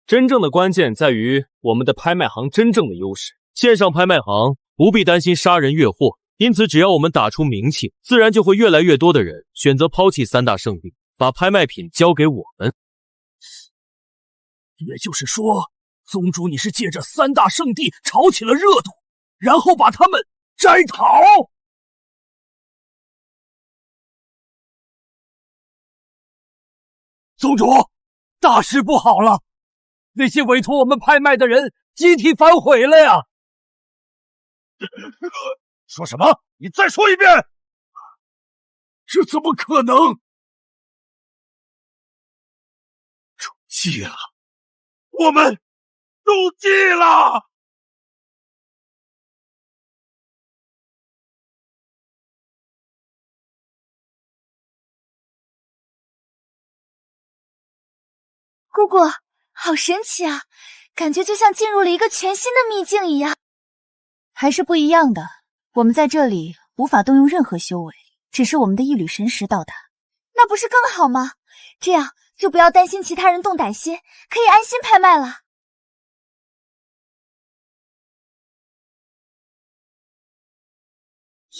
真正的关键在于我们的拍卖行真正的优势。线上拍卖行不必担心杀人越货，因此只要我们打出名气，自然就会越来越多的人选择抛弃三大圣地，把拍卖品交给我们。也就是说，宗主你是借着三大圣地炒起了热度，然后把他们摘桃。宗主，大事不好了！那些委托我们拍卖的人集体反悔了呀！说什么？你再说一遍！这怎么可能？中计了，我们中计了！姑姑，好神奇啊，感觉就像进入了一个全新的秘境一样。还是不一样的，我们在这里无法动用任何修为，只是我们的一缕神识到达。那不是更好吗？这样就不要担心其他人动歹心，可以安心拍卖了。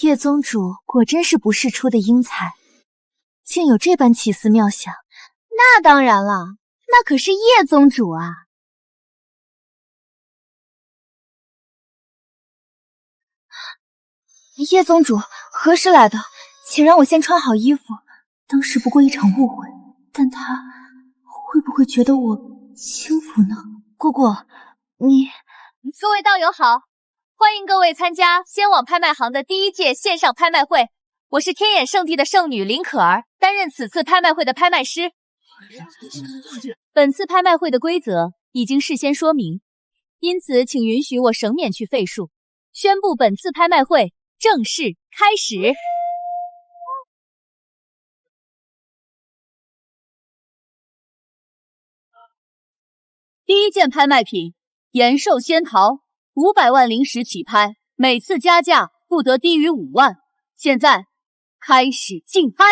叶宗主果真是不世出的英才，竟有这般奇思妙想。那当然了，那可是叶宗主啊。叶宗主何时来的？请让我先穿好衣服。当时不过一场误会，但他会不会觉得我轻浮呢？姑姑，你……各位道友好，欢迎各位参加仙网拍卖行的第1届线上拍卖会。我是天眼圣地的圣女林可儿，担任此次拍卖会的拍卖师。本次拍卖会的规则已经事先说明，因此请允许我省免去废述，宣布本次拍卖会正式开始。第1件拍卖品，延寿仙桃，500万灵石起拍，每次加价不得低于5万。现在开始竞拍。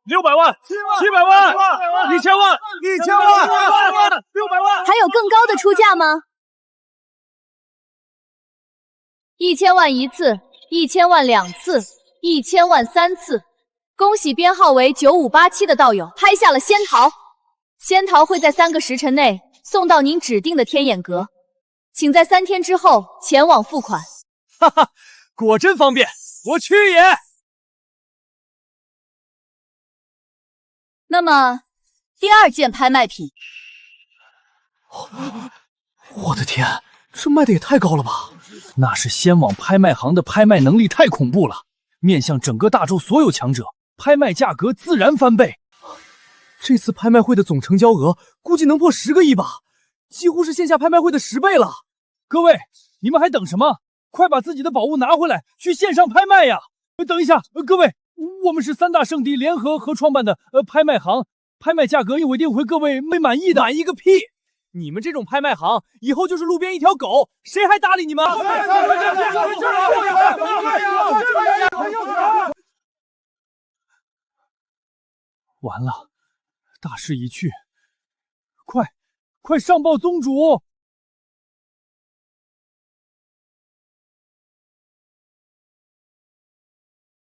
600万、700万、1000万、1000万、600万，还有更高的出价吗？1000万1次，1000万2次，1000万3次。恭喜编号为9587的道友拍下了仙桃。仙桃会在3个时辰内送到您指定的天眼阁，请在3天之后前往付款。哈哈，果真方便，我去也。那么，第2件拍卖品，我的天，这卖的也太高了吧！那是仙网拍卖行的拍卖能力太恐怖了，面向整个大洲所有强者，拍卖价格自然翻倍。这次拍卖会的总成交额估计能破10个亿吧，几乎是线下拍卖会的10倍了。各位，你们还等什么？快把自己的宝物拿回来，去线上拍卖呀！等一下，各位，我们是3大圣地联合创办的拍卖行，拍卖价格一定会各位没满意的。满意个屁！你们这种拍卖行以后就是路边一条狗，谁还搭理你们？完了，大势已去，快上报宗主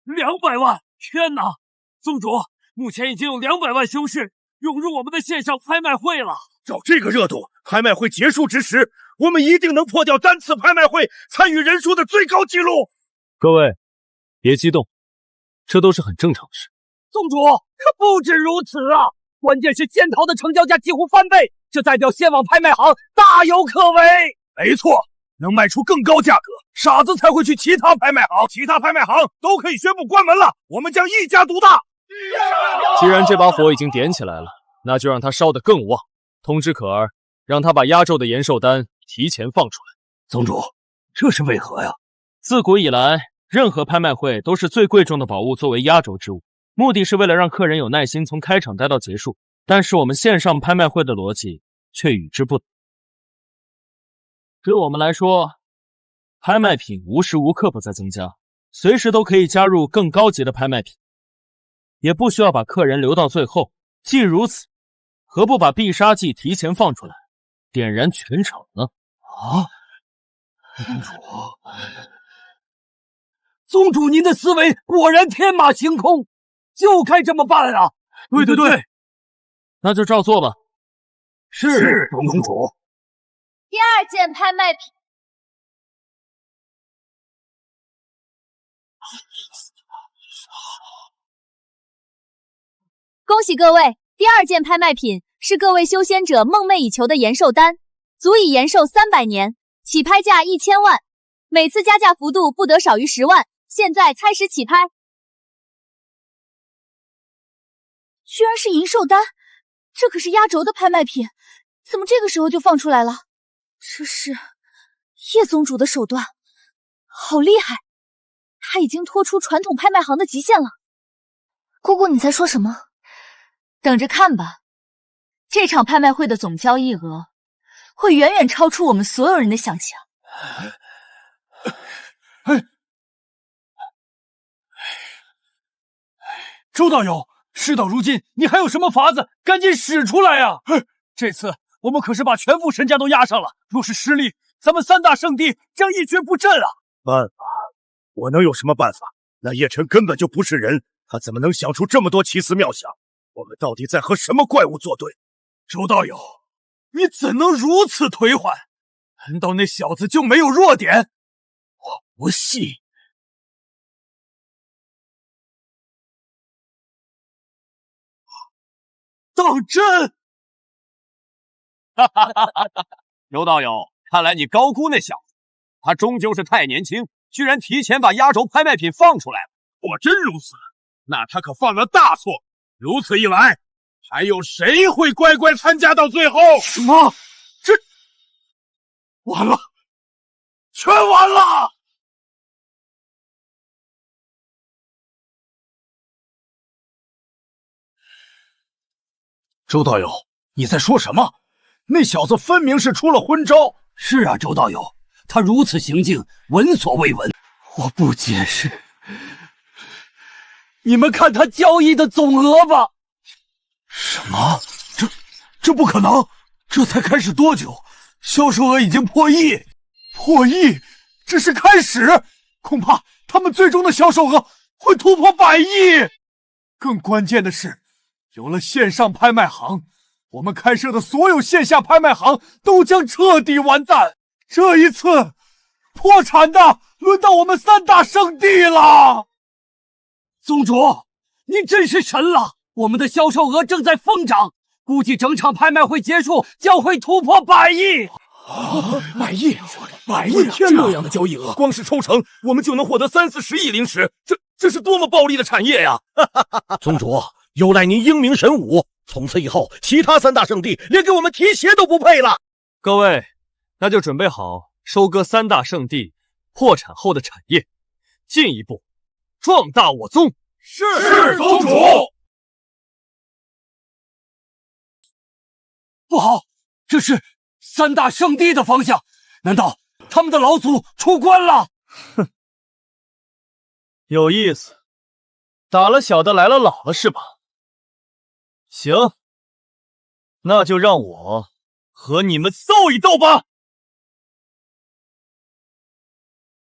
！200万！天哪！宗主，目前已经有200万修士涌入我们的线上拍卖会了。照这个热度，拍卖会结束之时，我们一定能破掉单次拍卖会参与人数的最高纪录。各位，别激动，这都是很正常的事。宗主，可不止如此啊！关键是仙桃的成交价几乎翻倍，这代表仙网拍卖行大有可为。没错，能卖出更高价格，傻子才会去其他拍卖行，其他拍卖行都可以宣布关门了，我们将一家独大。既然这把火已经点起来了，那就让它烧得更旺。通知可儿，让他把压轴的延寿丹提前放出来。宗主，这是为何呀？自古以来，任何拍卖会都是最贵重的宝物作为压轴之物，目的是为了让客人有耐心从开场待到结束。但是我们线上拍卖会的逻辑却与之不同。对我们来说，拍卖品无时无刻不在增加，随时都可以加入更高级的拍卖品，也不需要把客人留到最后。既如此，何不把必杀技提前放出来，点燃全场呢？宗主，您的思维果然天马行空，就该这么办啊！对，那就照做吧。是，宗主。第2件拍卖品，恭喜各位！第2件拍卖品是各位修仙者梦寐以求的延寿丹，足以延寿300年，起拍价1000万，每次加价幅度不得少于10万。现在开始起拍。居然是银寿丹，这可是压轴的拍卖品，怎么这个时候就放出来了？这是叶宗主的手段，好厉害！他已经拖出传统拍卖行的极限了。姑姑，你在说什么？等着看吧。这场拍卖会的总交易额会远远超出我们所有人的想象。周道友，事到如今，你还有什么法子？赶紧使出来呀！这次我们可是把全副身家都押上了，若是失利，咱们三大圣地将一蹶不振啊！办法？我能有什么办法？那叶辰根本就不是人，他怎么能想出这么多奇思妙想？我们到底在和什么怪物作对？周道友，你怎能如此颓缓？难道那小子就没有弱点？我不信。当真？周道友，看来你高估那小子，他终究是太年轻，居然提前把压轴拍卖品放出来了。果真如此，那他可犯了大错。如此一来，还有谁会乖乖参加到最后？什么？这完了，全完了！周道友，你在说什么？那小子分明是出了昏招。是啊，周道友，他如此行径，闻所未闻。我不解释。你们看他交易的总额吧。什么？这不可能！这才开始多久，销售额已经破亿！破亿只是开始，恐怕他们最终的销售额会突破100亿。更关键的是，有了线上拍卖行，我们开设的所有线下拍卖行都将彻底完蛋。这一次，破产的轮到我们三大圣地了。宗主，您真是神了！我们的销售额正在疯涨，估计整场拍卖会结束将会突破100亿。100亿！100亿！天哪！这样的交易额，光是抽成，我们就能获得30-40亿灵石，这是多么暴利的产业呀！宗主，有赖您英明神武，从此以后，其他三大圣地连给我们提鞋都不配了。各位，那就准备好收割三大圣地破产后的产业，进一步壮大我宗。是宗主。不好，这是三大圣地的方向，难道他们的老祖出关了？哼，有意思，打了小的来了老了是吧？行，那就让我和你们斗一斗吧。